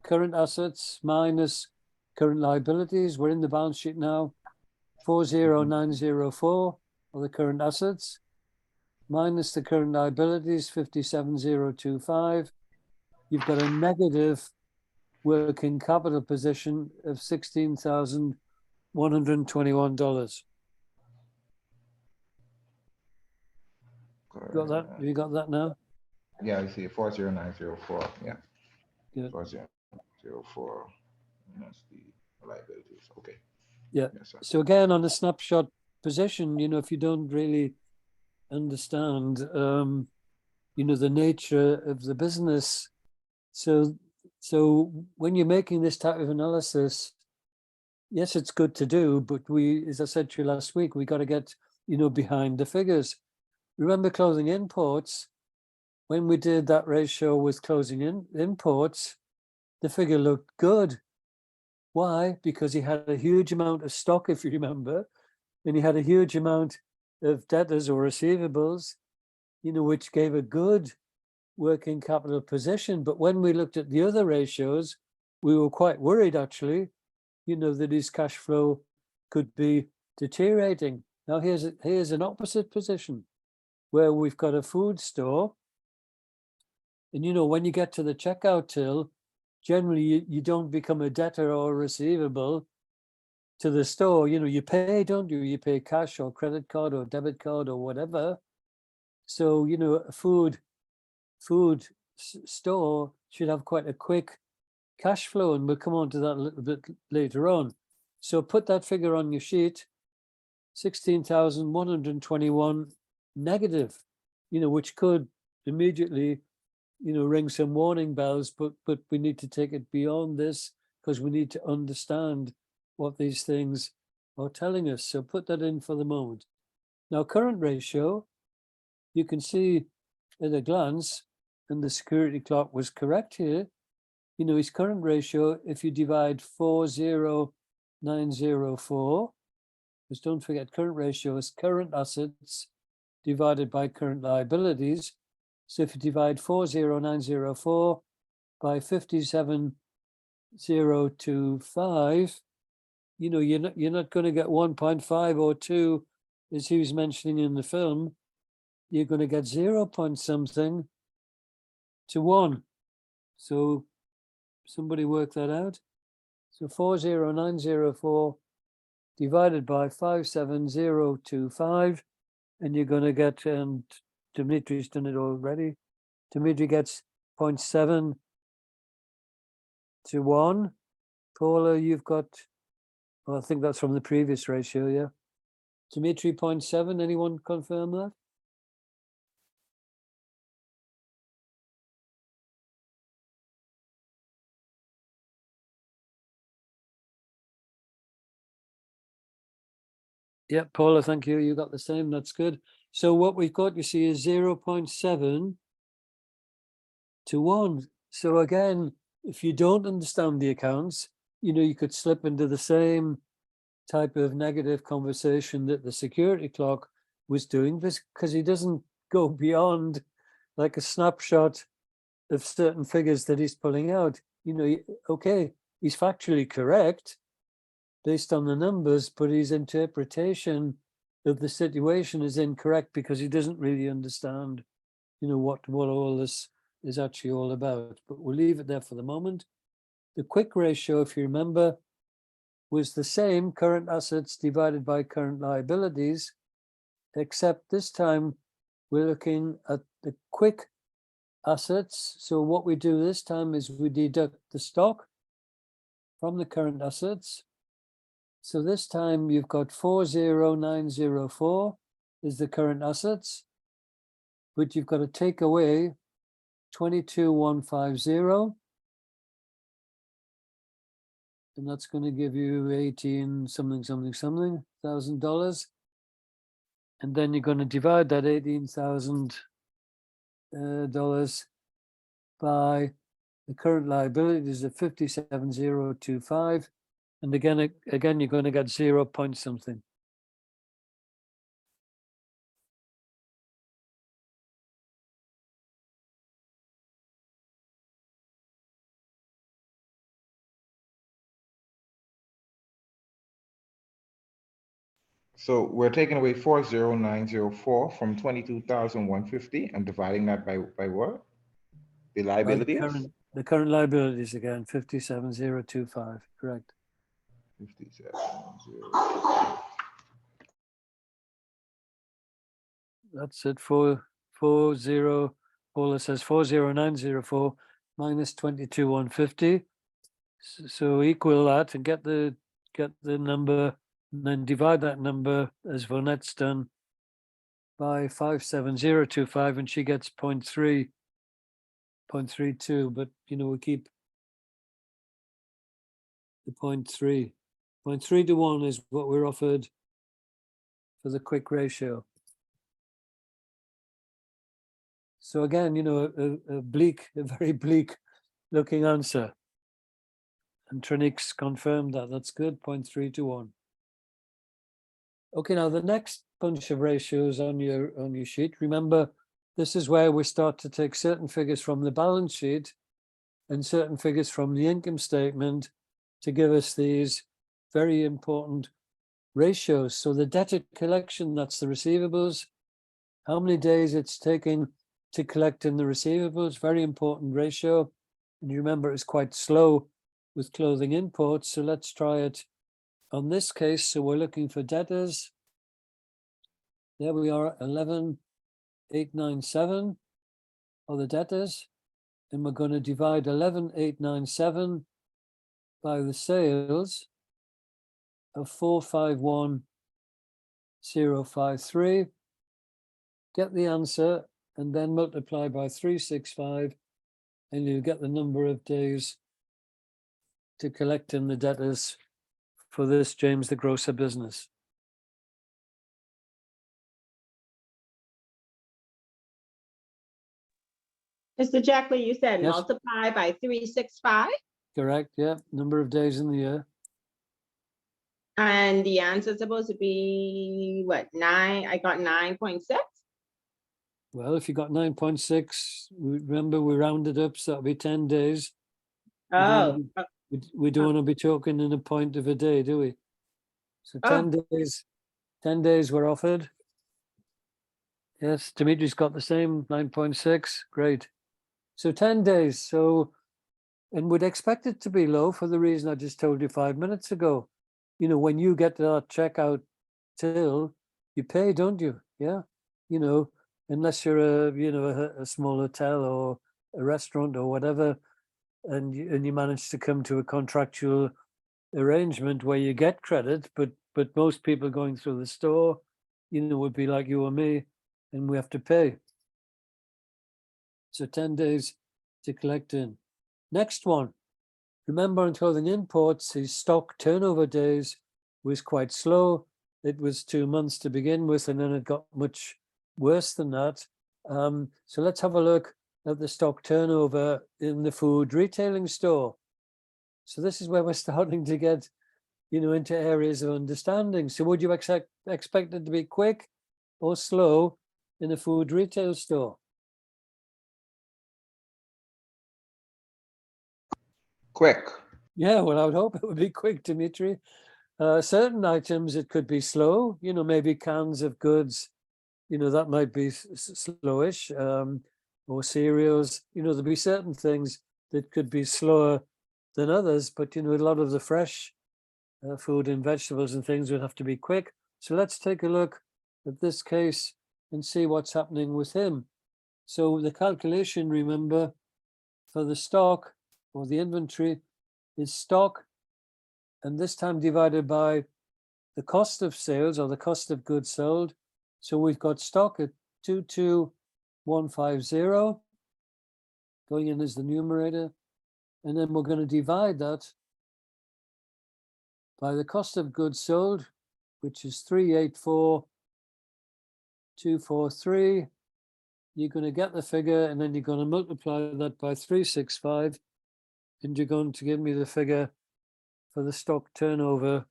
current assets minus current liabilities, we're in the balance sheet now. 40904 are the current assets, minus the current liabilities, 57025. You've got a negative working capital position of $16,121. Got that? Have you got that now? Yeah, I see 40904. Yeah. Good. 40904. That's the liabilities. Okay. Yeah. Yes, sir. So again, on the snapshot position, if you don't really understand, the nature of the business. So when you're making this type of analysis, yes, it's good to do, but as I said to you last week, we got to get, behind the figures. Remember closing imports, when we did that ratio with closing imports, the figure looked good. Why? Because he had a huge amount of stock, if you remember, and he had a huge amount of debtors or receivables, which gave a good working capital position. But when we looked at the other ratios, we were quite worried, actually, that his cash flow could be deteriorating. Now, here's an opposite position where we've got a food store. And, when you get to the checkout till, generally you don't become a debtor or a receivable to the store. You pay, don't you? You pay cash or credit card or debit card or whatever. So, a food store should have quite a quick cash flow, and we'll come on to that a little bit later on. So put that figure on your sheet, 16,121 negative, which could immediately, ring some warning bells, but we need to take it beyond this because we need to understand what these things are telling us. So put that in for the moment. Now, current ratio, you can see at a glance, and the security clock was correct here, his current ratio, if you divide 40904, because don't forget, current ratio is current assets divided by current liabilities. So if you divide 40904 by 57025, you're not going to get 1.5 or 2, as he was mentioning in the film. You're going to get 0 point something to 1. So somebody work that out. So 40904 divided by 57025, and you're going to get, and Dimitri's done it already. Dimitri gets 0.7 to 1. Paula, you've got, well, I think that's from the previous ratio, yeah. Dimitri, 0.7. Anyone confirm that? Yeah, Paula, thank you. You got the same. That's good. So what we've got, you see, is 0.7 to 1. So again, if you don't understand the accounts, you could slip into the same type of negative conversation that the security clock was doing, because he doesn't go beyond like a snapshot of certain figures that he's pulling out. Okay, he's factually correct based on the numbers, but his interpretation of the situation is incorrect because he doesn't really understand, what all this is actually all about. But we'll leave it there for the moment. The quick ratio, if you remember, was the same, current assets divided by current liabilities, except this time we're looking at the quick assets. So what we do this time is we deduct the stock from the current assets. So this time you've got 40904 is the current assets, but you've got to take away 22,150, and that's going to give you 18 something thousand dollars, and then you're going to divide that $18,000 by the current liabilities of 57,025, and again you're going to get 0 point something. So we're taking away 40904 from 22,150 and dividing that by what? The By liabilities? the current liabilities again, 57,025, correct. 57,025. That's it. 40. Paula says 40904 minus 22,150. So equal that and get the number, and then divide that number as Vonette's done by 57025, and she gets 0.32. But we keep the 0.3. 0.3 to 1 is what we're offered for the quick ratio. So again, a very bleak looking answer. And Trinix confirmed that. That's good, 0.3 to 1. Okay, now the next bunch of ratios on your sheet, remember, this is where we start to take certain figures from the balance sheet and certain figures from the income statement to give us these very important ratios. So the debtor collection, that's the receivables, how many days it's taking to collect in the receivables, very important ratio. And you remember it's quite slow with clothing imports. So let's try it on this case. So we're looking for debtors. There we are, 11,897 are the debtors. And we're going to divide 11,897 by the sales of 451,053. Get the answer and then multiply by 365, and you get the number of days to collect in the debtors for this James the Grocer business. Mr. Jackley, you said Yes. multiply by 365, Correct, yeah, number of days in the year. and the answer is supposed to be what, 9? I got 9.6. Well, if you got 9.6, remember we rounded up, so that'll be 10 days. Oh, We don't want to be talking in a point of a day, do we? So 10 days, 10 days were offered. Yes, Dimitri's got the same, 9.6, great. So 10 days, so, and we'd expect it to be low for the reason I just told you 5 minutes ago. When you get to that checkout till, you pay, don't you? Yeah, unless you're a small hotel or a restaurant or whatever, and you manage to come to a contractual arrangement where you get credit, but most people going through the store, would be like you or me, and we have to pay. So 10 days to collect in. Next one, remember in clothing imports, his stock turnover days was quite slow. it was 2 months to begin with, and then it got much worse than that. So let's have a look at the stock turnover in the food retailing store. So this is where we're starting to get, into areas of understanding. So would you expect it to be quick or slow in a food retail store? Quick. Yeah, well, I would hope it would be quick, Dimitri. Certain items, it could be slow, maybe cans of goods, that might be slowish, or cereals, there'll be certain things that could be slower than others, but, a lot of the fresh food and vegetables and things would have to be quick. So let's take a look at this case and see what's happening with him. So the calculation, remember, for the stock or the inventory is stock, and this time divided by the cost of sales or the cost of goods sold. So we've got stock at 22,150 going in as the numerator, and then we're going to divide that by the cost of goods sold, which is 384,243. You're going to get the figure, and then you're going to multiply that by 365, and you're going to give me the figure for the stock turnover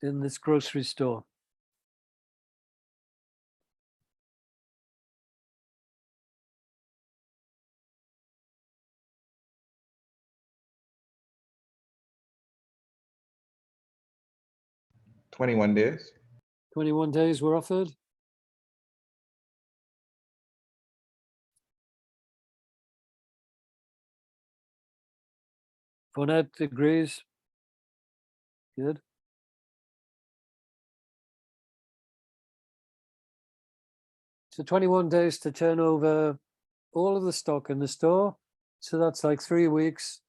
in this grocery store. $21 days. 21 days were offered. Bonnet agrees. Good. So 21 days to turn over all of the stock in the store. So that's like 3 weeks.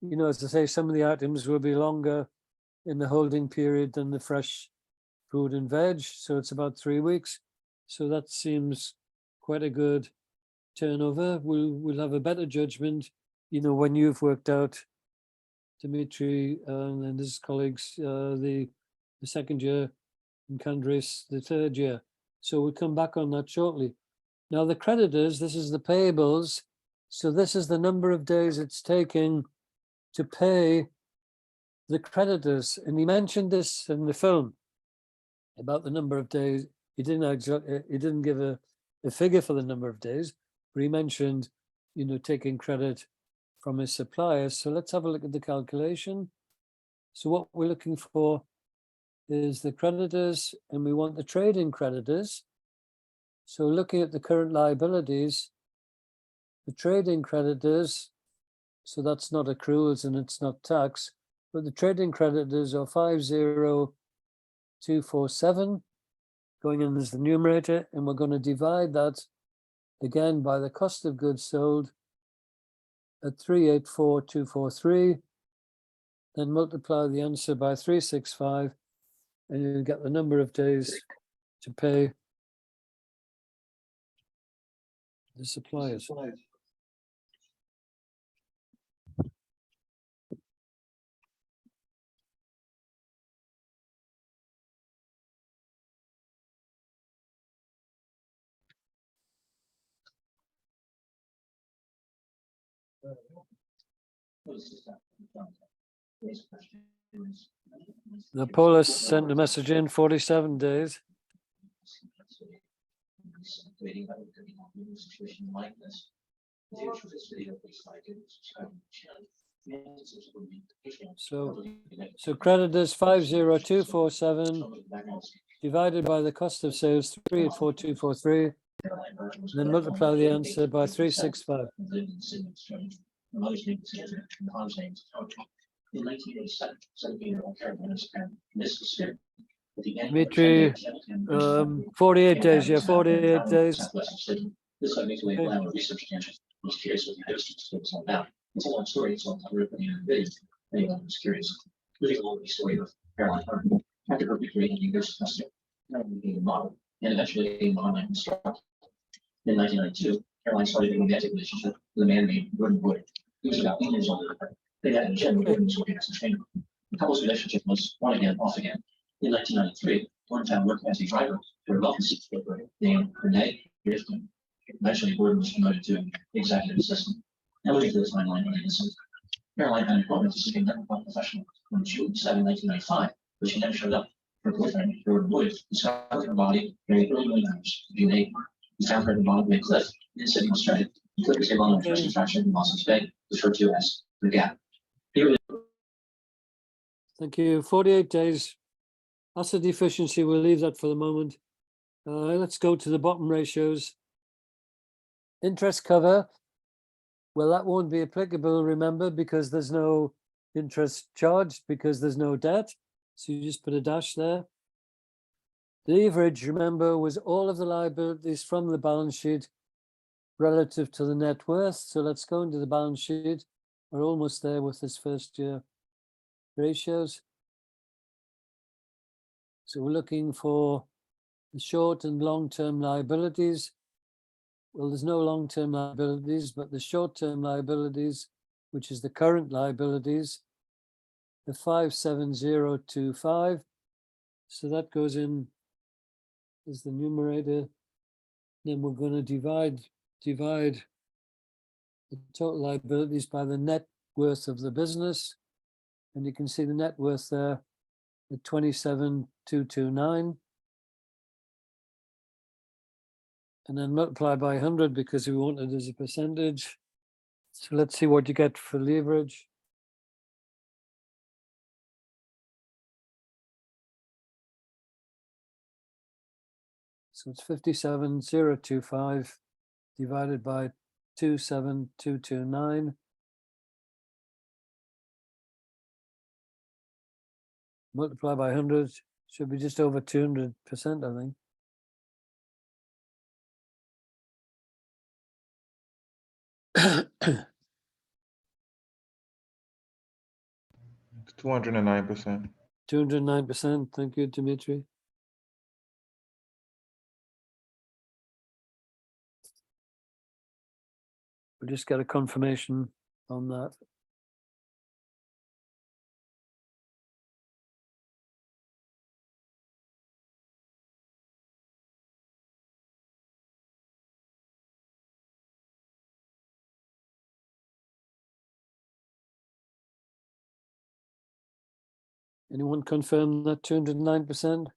As I say, some of the items will be longer in the holding period than the fresh food and veg. So it's about 3 weeks. So that seems quite a good turnover. We'll have a better judgment, when you've worked out, Dimitri and his colleagues, the second year, and Kandris the third year. So we'll come back on that shortly. Now the creditors, this is the payables. So this is the number of days it's taking to pay the creditors. And he mentioned this in the film about the number of days. He didn't give a figure for the number of days, but he mentioned, taking credit from his suppliers. So let's have a look at the calculation. So what we're looking for is the creditors, and we want the trading creditors. So looking at the current liabilities, the trading creditors, so that's not accruals and it's not tax, but the trading creditors are 50247 going in as the numerator, and we're going to divide that again by the cost of goods sold at 384,243, then multiply the answer by 365, and you get the number of days to pay the suppliers. The Polis sent a message in 47 days. So creditors 50247 divided by the cost of sales 384,243, then multiply the answer by 365. Dimitri, 48 days, yeah, 48 days. Okay. It's a long story, so I'm not really putting it in a video. Anyway, I'm just curious. Really a long story of Caroline Hartman. After her recreating English custom, being a model, and eventually being an online instructor. In 1992, Caroline started a romantic relationship with a man named Gordon Wood. He was about 8 years older than her. They had a general Gordon was working as a trainer. The couple's relationship was on again, off again. In 1993, one-time work as a driver for a multi-seat Dan Renee Pearson. Eventually, Gordon was promoted to executive assistant. Now moving to the timeline on this. Caroline had employment as a network professional on June 7, 1995, but she never showed up. Her boyfriend, Gordon Boyd, discovered her body very early morning hours, June 8. He found her at the bottom of a cliff in Sydney, Australia. The cliff is a long tourist attraction in Mosses Bay, referred to as the Gap. Here Thank you. 48 days. Asset efficiency, we'll leave that for the moment. Let's go to the bottom ratios. Interest cover. Well, that won't be applicable, remember, because there's no interest charged, because there's no debt. So you just put a dash there. Leverage, remember, was all of the liabilities from the balance sheet relative to the net worth. So let's go into the balance sheet. We're almost there with this first year ratios. So we're looking for the short and long-term liabilities. Well, there's no long-term liabilities, but the short-term liabilities, which is the current liabilities, the 57025. So that goes in as the numerator. Then we're going to divide the total liabilities by the net worth of the business. And you can see the net worth there at 27,229. And then multiply by 100 because we want it as a percentage. So let's see what you get for leverage. So it's 57,025 divided by 27,229. Multiply by 100, should be just over 200%, I think. It's 209%. 209%. Thank you, Dimitri. We'll just get a confirmation on that. Anyone confirm that 209%?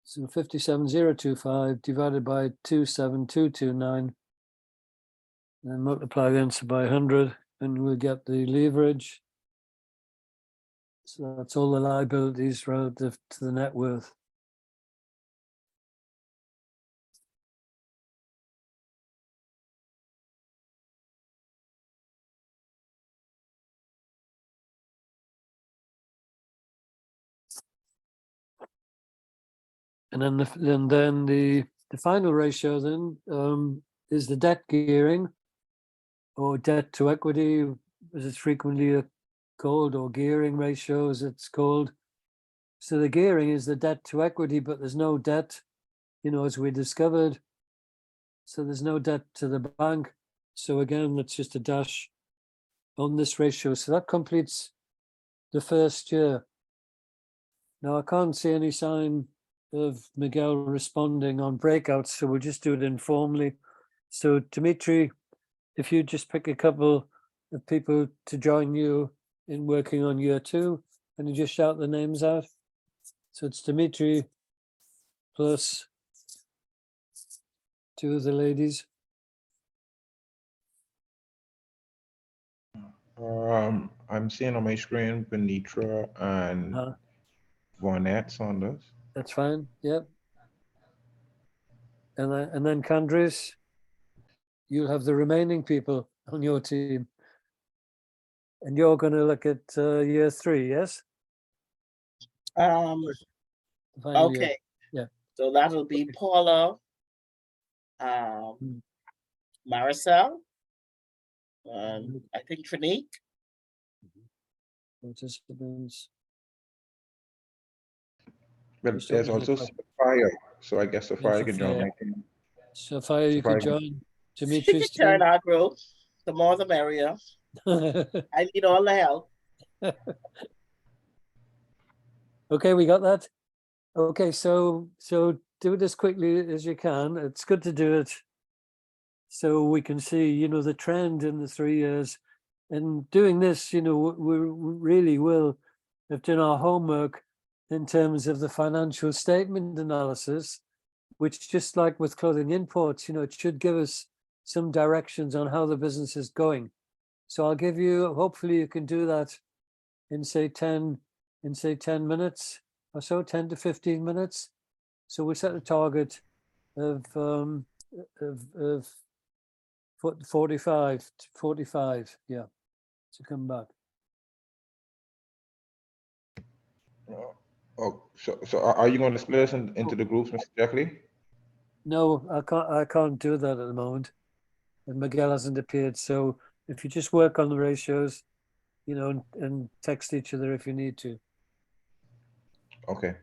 So 57,025 divided by 27,229, and multiply the answer by 100, and we'll get the leverage. So that's all the liabilities relative to the net worth. And then the final ratio then is the debt gearing, or debt to equity, as it's frequently called, or gearing ratio as it's called. So the gearing is the debt to equity, but there's no debt, as we discovered. So there's no debt to the bank. So again, that's just a dash on this ratio. So that completes the first year. Now I can't see any sign of Miguel responding on breakouts, so we'll just do it informally. So Dimitri, if you just pick a couple of people to join you in working on year 2, and you just shout the names out. So it's Dimitri plus 2 of the ladies. I'm seeing on my screen Benitra and Vonette Saunders. That's fine. Yep. And then Candris, you'll have the remaining people on your team. And you're going to look at year 3, yes? The final year. Okay. Yeah. So that'll be Paula, Maricel, I think Trinique. Participants. But there's also Sophia, so I guess Sophia could join my team. Sophia, you could join. She can Dimitri's join turn. our group. The more the merrier. I need all the help. Okay, we got that. Okay, so do it as quickly as you can. It's good to do it so we can see, you know, the trend in the 3 years. And doing this, you know, we really will have done our homework in terms of the financial statement analysis, which, just like with clothing imports, you know, it should give us some directions on how the business is going. So I'll give you, hopefully you can do that in say 10 minutes or so, 10 to 15 minutes. So we set a target of 45, yeah, to come back. Oh, so are you going to split us into the groups, Mr. Jackley? No, I can't do that at the moment. And Miguel hasn't appeared. So if you just work on the ratios, you know, and text each other if you need to. Okay.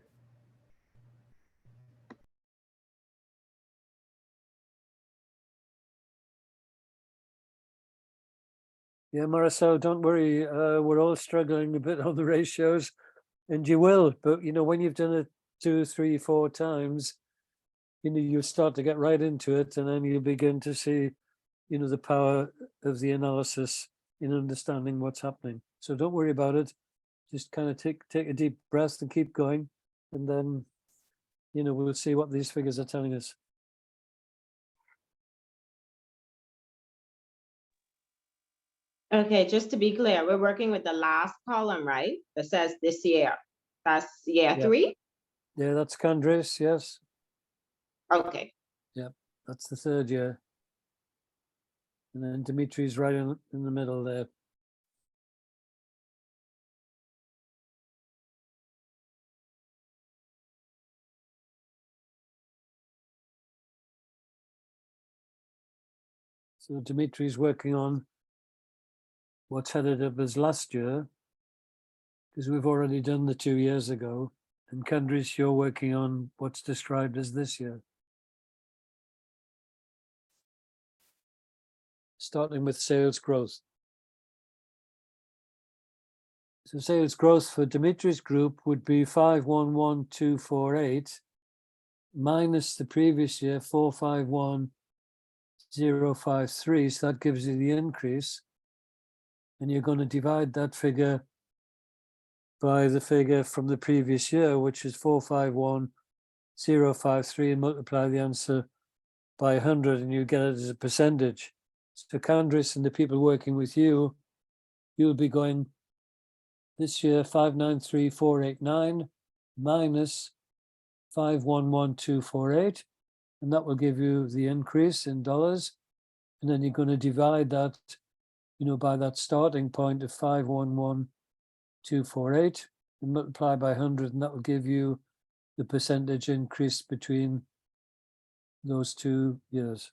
Yeah, Maricel, don't worry. We're all struggling a bit on the ratios, and you will. But you know, when you've done it 2, 3, 4 times, you know, you start to get right into it, and then you begin to see, you know, the power of the analysis in understanding what's happening. So don't worry about it. Just kind of take a deep breath and keep going, and then, you know, we'll see what these figures are telling us. Okay, just to be clear, we're working with the last column, right? That says this year. That's year Yep. 3? Yeah, that's Candrace, yes. Okay. Yep, that's the 3rd year. And then Dimitri's right in the middle there. So Dimitri's working on what's headed up as last year, because we've already done the 2 years ago. And Candrace, you're working on what's described as this year. Starting with sales growth. So sales growth for Dimitri's group would be 511,248 minus the previous year 451,053. So that gives you the increase. And you're going to divide that figure by the figure from the previous year, which is 451,053, and multiply the answer by 100, and you get it as a percentage. So Candrace and the people working with you, you'll be going this year 593,489 minus 511,248, and that will give you the increase in dollars. And then you're going to divide that, you know, by that starting point of 511,248 and multiply by 100, and that will give you the percentage increase between those 2 years.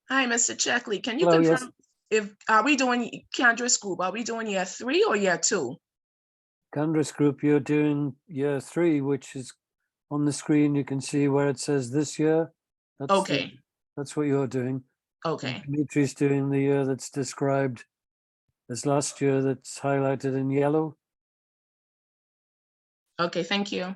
Hi, Mr. Checkley. Can you Hello, yes. confirm if, are we doing, Candra's group, are we doing year 3 or year 2? Candra's group, you're doing year 3, which is on the screen. You can see where it says this year. Okay, That's what you're doing. okay, Dimitri's doing the year that's described as last year, that's highlighted in yellow. okay, thank you.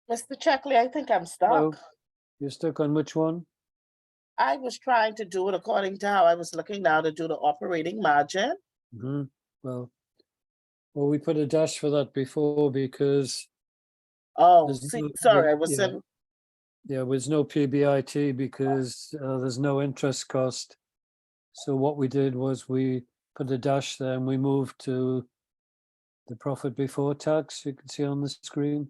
Mr. Checkley, I think I'm Hello, stuck. you're stuck on which one? I was trying to do it according to how I was looking now to do the operating margin. Well, we put a dash for that before because Oh, there's see, no, sorry, I was in, there's no PBIT because there's no interest cost. So what we did was we put a dash there and we moved to the profit before tax. You can see on the screen,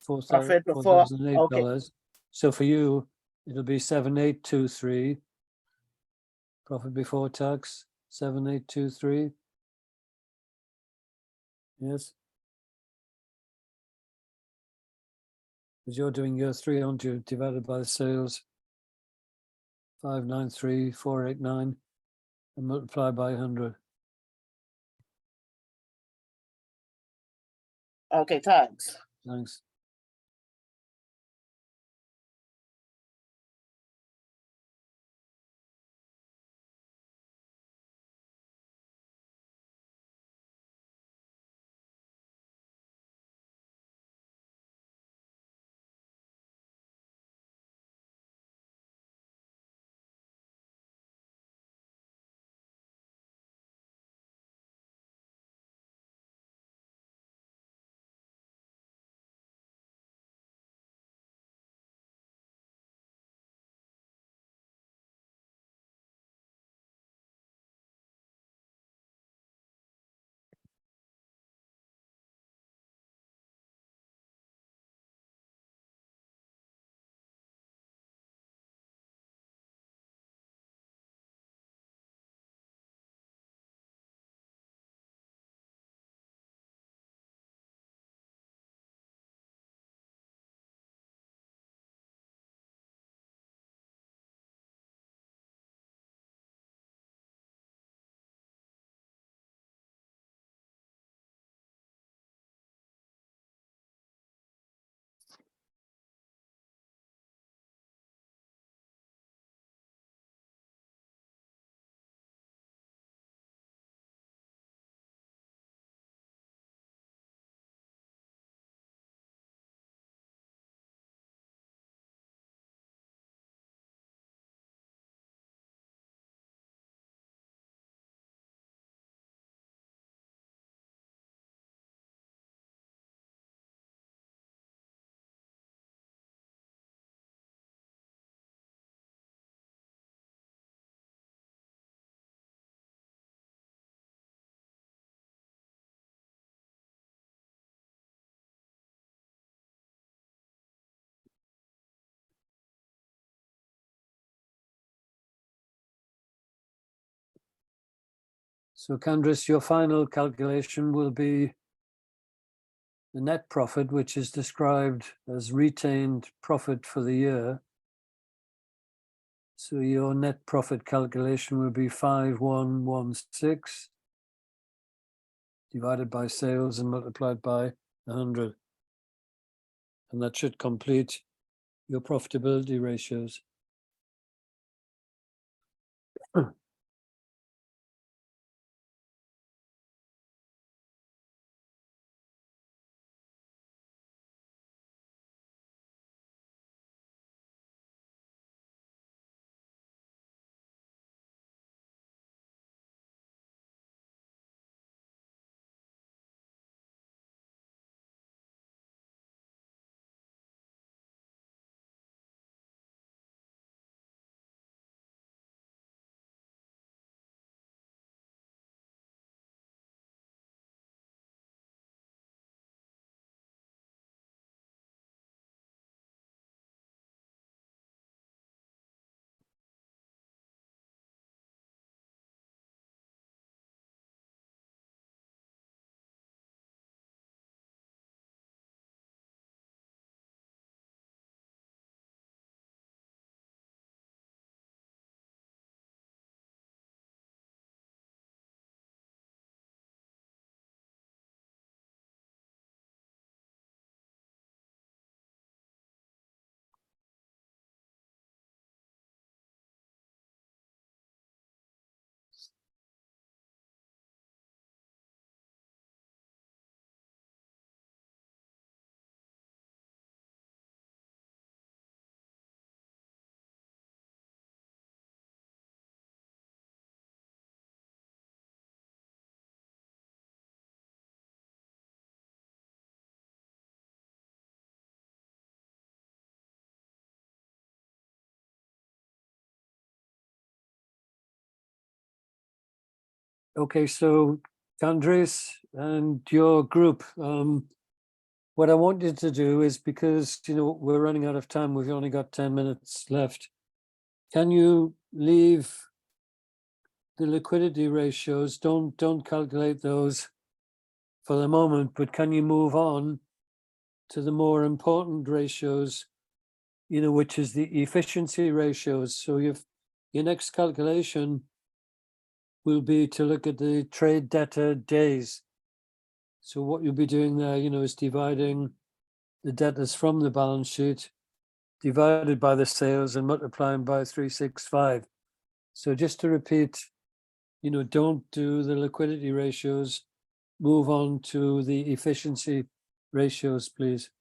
profit before, okay, $4,008. So for you, it'll be 7823. Profit before tax, 7823. Yes. Because you're doing year 3, aren't you? Divided by the sales, 593,489, and multiply by 100. okay, thanks. Thanks. So Candice, your final calculation will be the net profit, which is described as retained profit for the year. So your net profit calculation will be 5116 divided by sales and multiplied by 100. And that should complete your profitability ratios. Okay, so Candice and your group, what I want you to do is, because we're running out of time, we've only got 10 minutes left. Can you leave the liquidity ratios? Don't calculate those for the moment, but can you move on to the more important ratios, which is the efficiency ratios? So your next calculation will be to look at the trade debtor days. So what you'll be doing there, is dividing the debtors from the balance sheet divided by the sales and multiplying by 365. So just to repeat, don't do the liquidity ratios, move on to the efficiency ratios, please.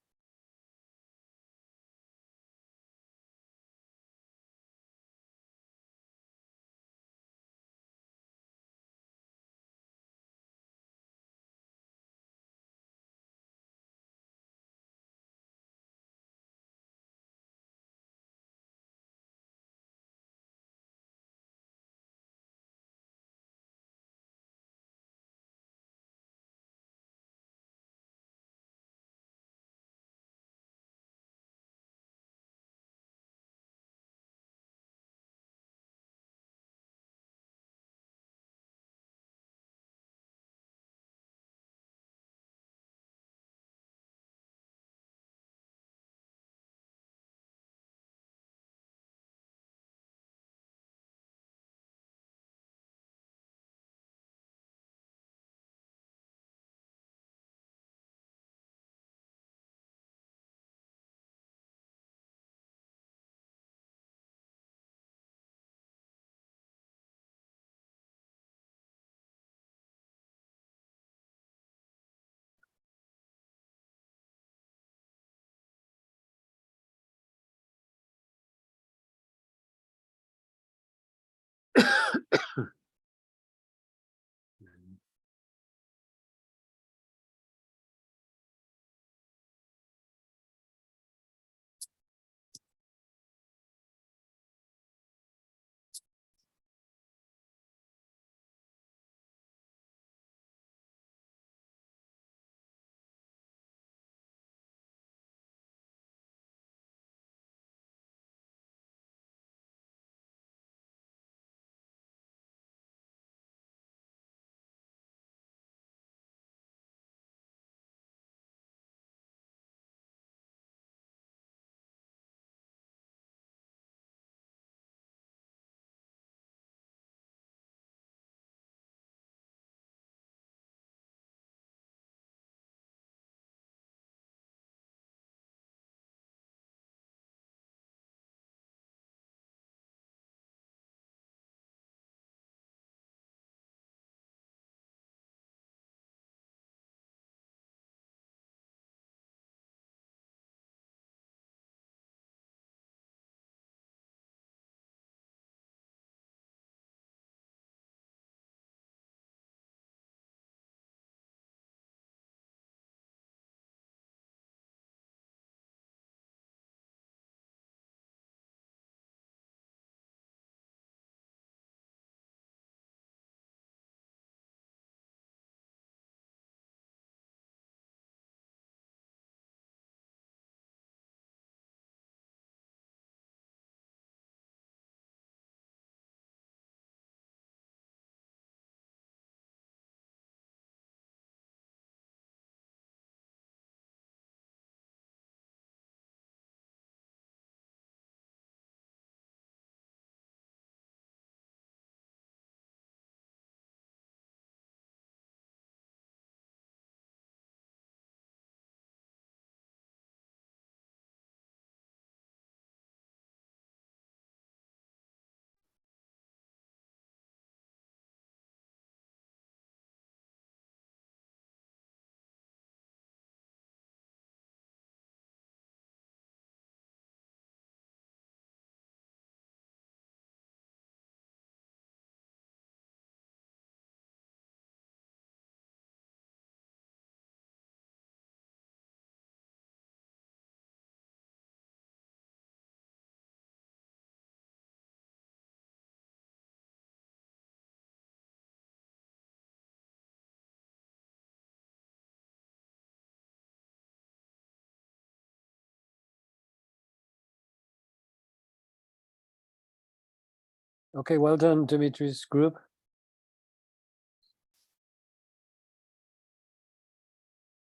Okay, well done, Dimitri's group.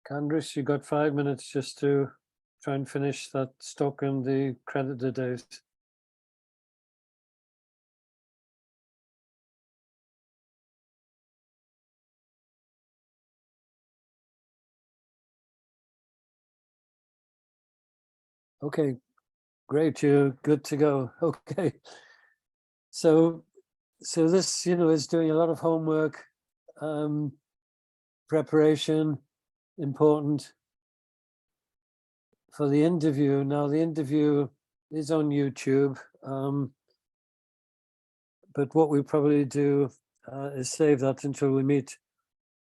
Candice, you got 5 minutes just to try and finish that stock and the creditor days. Okay, great, you're good to go. Okay. So this, is doing a lot of homework, preparation, important for the interview. Now the interview is on YouTube, but what we probably do is save that until we meet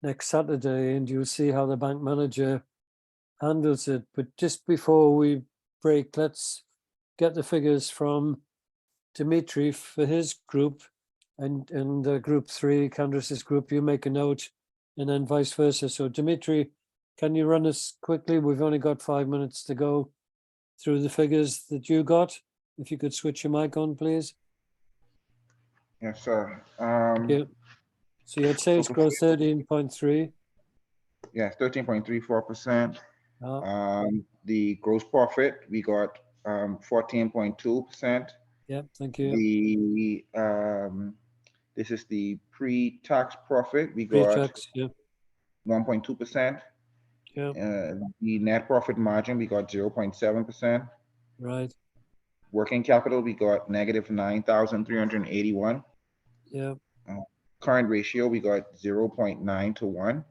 next Saturday, and you'll see how the bank manager handles it. But just before we break, let's get the figures from Dimitri for his group, and group 3, Candice's group. You make a note, and then vice versa. So Dimitri, can you run us quickly? We've only got 5 minutes to go through the figures that you got. If you could switch your mic on, please. Yes, sir. Yeah. So you had sales growth 13.3. Yeah, 13.34%. Oh, The gross profit, we got 14.2%. yeah, thank you. The this is the pre-tax profit, we got Pre-tax, yeah, 1.2%. yeah, The net profit margin, we got 0.7%. right, Working capital, we got negative 9,381. yeah, Current ratio, we got 0.9 to 1.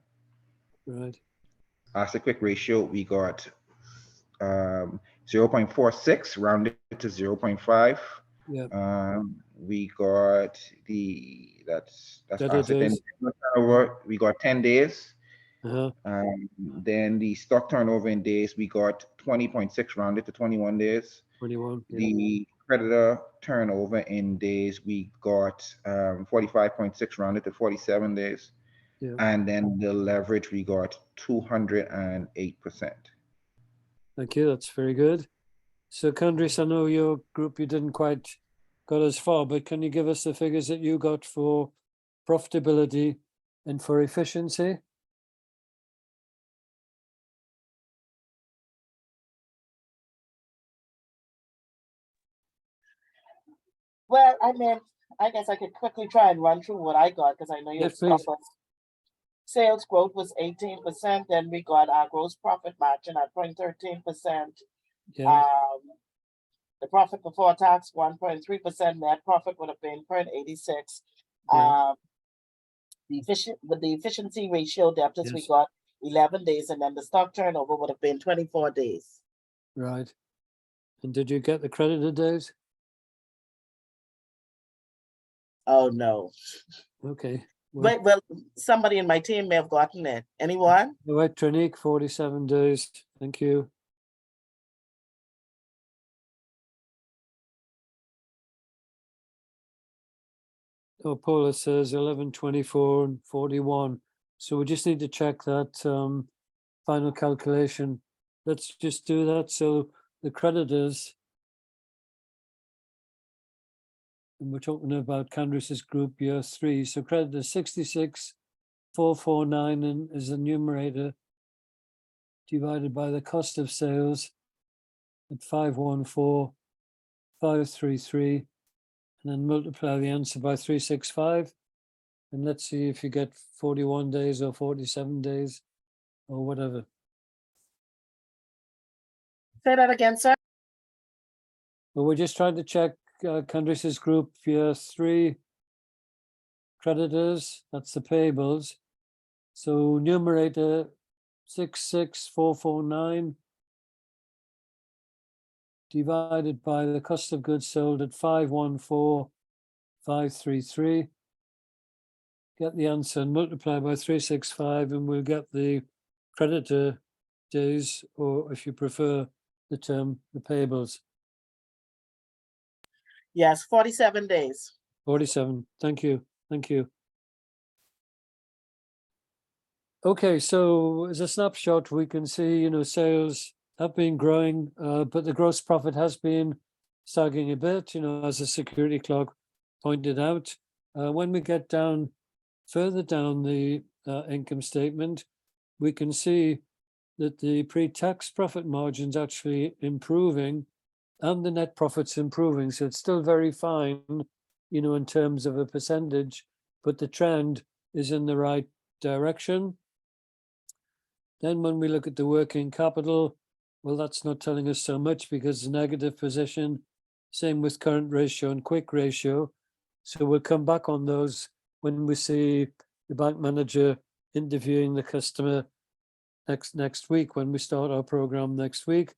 right, Asset quick ratio, we got 0.46 rounded to 0.5. yeah. We got that's Debtor asset and days. turnover. We got 10 days. Uh-huh, Then the stock turnover in days, we got 20.6 rounded to 21 days. 21, yeah, The creditor turnover in days, we got 45.6 rounded to 47 days. yeah. And then the leverage, we got 208%. Thank you, that's very good. So Candice, I know your group, you didn't quite got as far, but can you give us the figures that you got for profitability and for efficiency? Well, I mean, I guess I could quickly try and run through what I got because I know your Yes, stuff please. was. Sales growth was 18%. Then we got our gross profit margin at 0.13%. Yeah, The profit before tax 1.3%. Net profit would have been 0.86. yeah, The efficiency ratio debtors we yes, got 11 days, and then the stock turnover would have been 24 days. right. And did you get the creditor days? Oh no. Okay. Wait, well, somebody in my team may have gotten it. Anyone? All right, Trinique, 47 days. Thank you. Oh, Paula says 11, 24, and 41. So we just need to check that final calculation. Let's just do that. So the creditors, and we're talking about Candice's group year 3. So creditors 66,449 and is the numerator divided by the cost of sales at 514,533, and then multiply the answer by 365. And let's see if you get 41 days or 47 days or whatever. Say that again, sir. But we're just trying to check Candice's group year 3 creditors, that's the payables. So numerator 66,449 divided by the cost of goods sold at 514,533. Get the answer and multiply by 365, and we'll get the creditor days, or if you prefer the term, the payables. Yes, 47 days. 47. Thank you. Thank you. Okay, so as a snapshot, we can see, sales have been growing, but the gross profit has been sagging a bit, as the security clock pointed out. When we get down further down the income statement, we can see that the pre-tax profit margin's actually improving and the net profit's improving. So it's still very fine, you know, in terms of a percentage, but the trend is in the right direction. Then when we look at the working capital, well, that's not telling us so much because it's a negative position. Same with current ratio and quick ratio. So we'll come back on those when we see the bank manager interviewing the customer next week, when we start our program next week.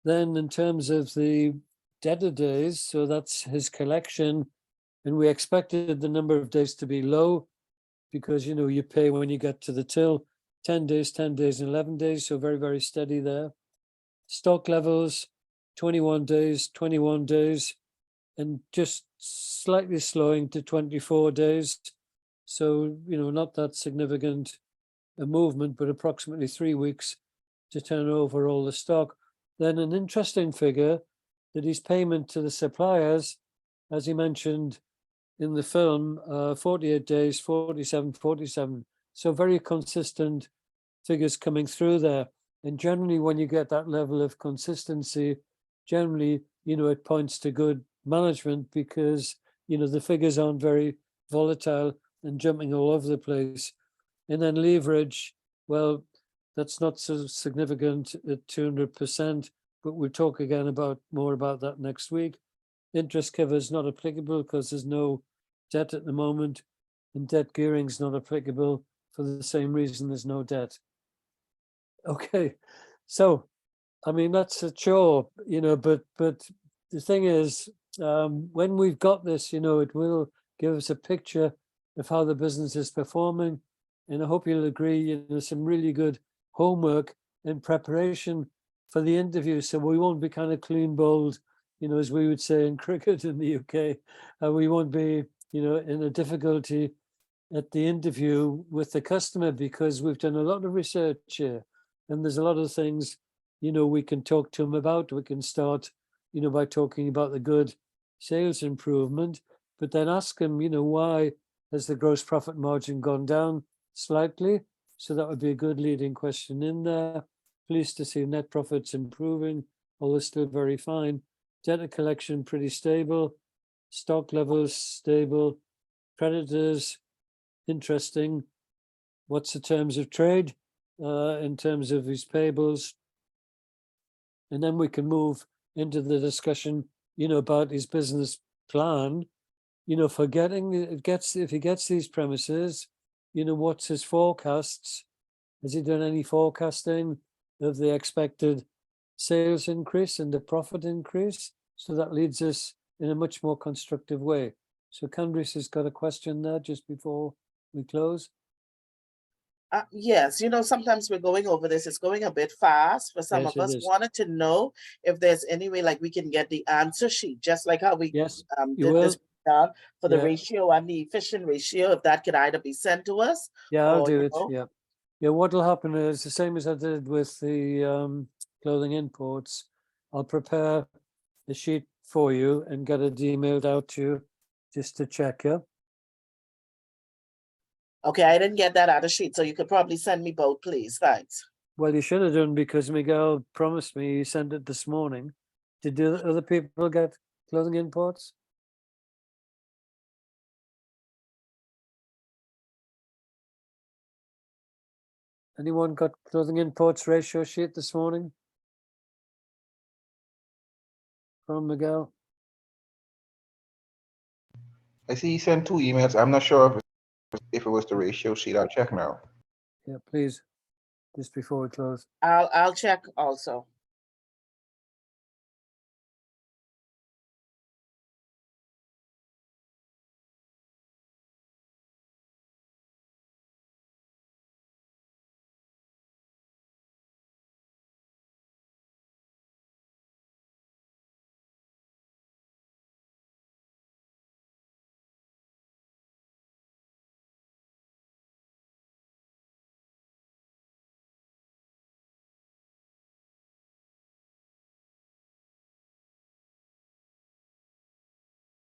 Then in terms of the debtor days, so that's his collection, and we expected the number of days to be low because, you know, you pay when you get to the till, 10 days, 10 days, and 11 days. So very, very steady there. Stock levels, 21 days, 21 days, and just slightly slowing to 24 days. So, you know, not that significant a movement, but approximately 3 weeks to turn over all the stock. Then an interesting figure that his payment to the suppliers, as he mentioned in the film, 48 days, 47, 47. So very consistent figures coming through there. And generally, when you get that level of consistency, generally, you know, it points to good management because, you know, the figures aren't very volatile and jumping all over the place. And then leverage, well, that's not so significant at 200%, but we'll talk again more about that next week. Interest cover is not applicable because there's no debt at the moment, and debt gearing is not applicable for the same reason there's no debt. Okay, so I mean that's a chore, you know, but the thing is, when we've got this, you know, it will give us a picture of how the business is performing, and I hope you'll agree, you know, some really good homework in preparation for the interview, so we won't be kind of clean bowled, you know, as we would say in cricket in the UK. We won't be, you know, in a difficulty at the interview with the customer because we've done a lot of research here, and there's a lot of things, you know, we can talk to them about. We can start, you know, by talking about the good sales improvement, but then ask them, you know, why has the gross profit margin gone down slightly? So that would be a good leading question in there. Pleased to see net profits improving, although still very fine. Debtor collection pretty stable. Stock levels stable. Creditors, interesting. What's the terms of trade in terms of his payables? And then we can move into the discussion, you know, about his business plan, you know, for getting, if he gets these premises, you know, what's his forecasts? Has he done any forecasting of the expected sales increase and the profit increase? So that leads us in a much more constructive way. So Candice has got a question there just before we close. Yes, you know, sometimes we're going over this, it's going a bit fast for some Yes, of it us. is. Wanted to know if there's any way like we can get the answer sheet, just like how we Yes, you did will. this down for the Yeah. ratio and the efficient ratio, if that could either be sent to us. Yeah, I'll or, do you it. know, Yeah. Yeah, what'll happen is the same as I did with the clothing imports. I'll prepare the sheet for you and get it emailed out to you just to check. Yeah. Okay, I didn't get that other sheet, so you could probably send me both, please. Thanks. Well, you should have done because Miguel promised me he sent it this morning. Did the other people get clothing imports? Anyone got clothing imports ratio sheet this morning? From Miguel? I see he sent 2 emails. I'm not sure if it was the ratio sheet. I'll check now. Yeah, please, just before we close. I'll check also.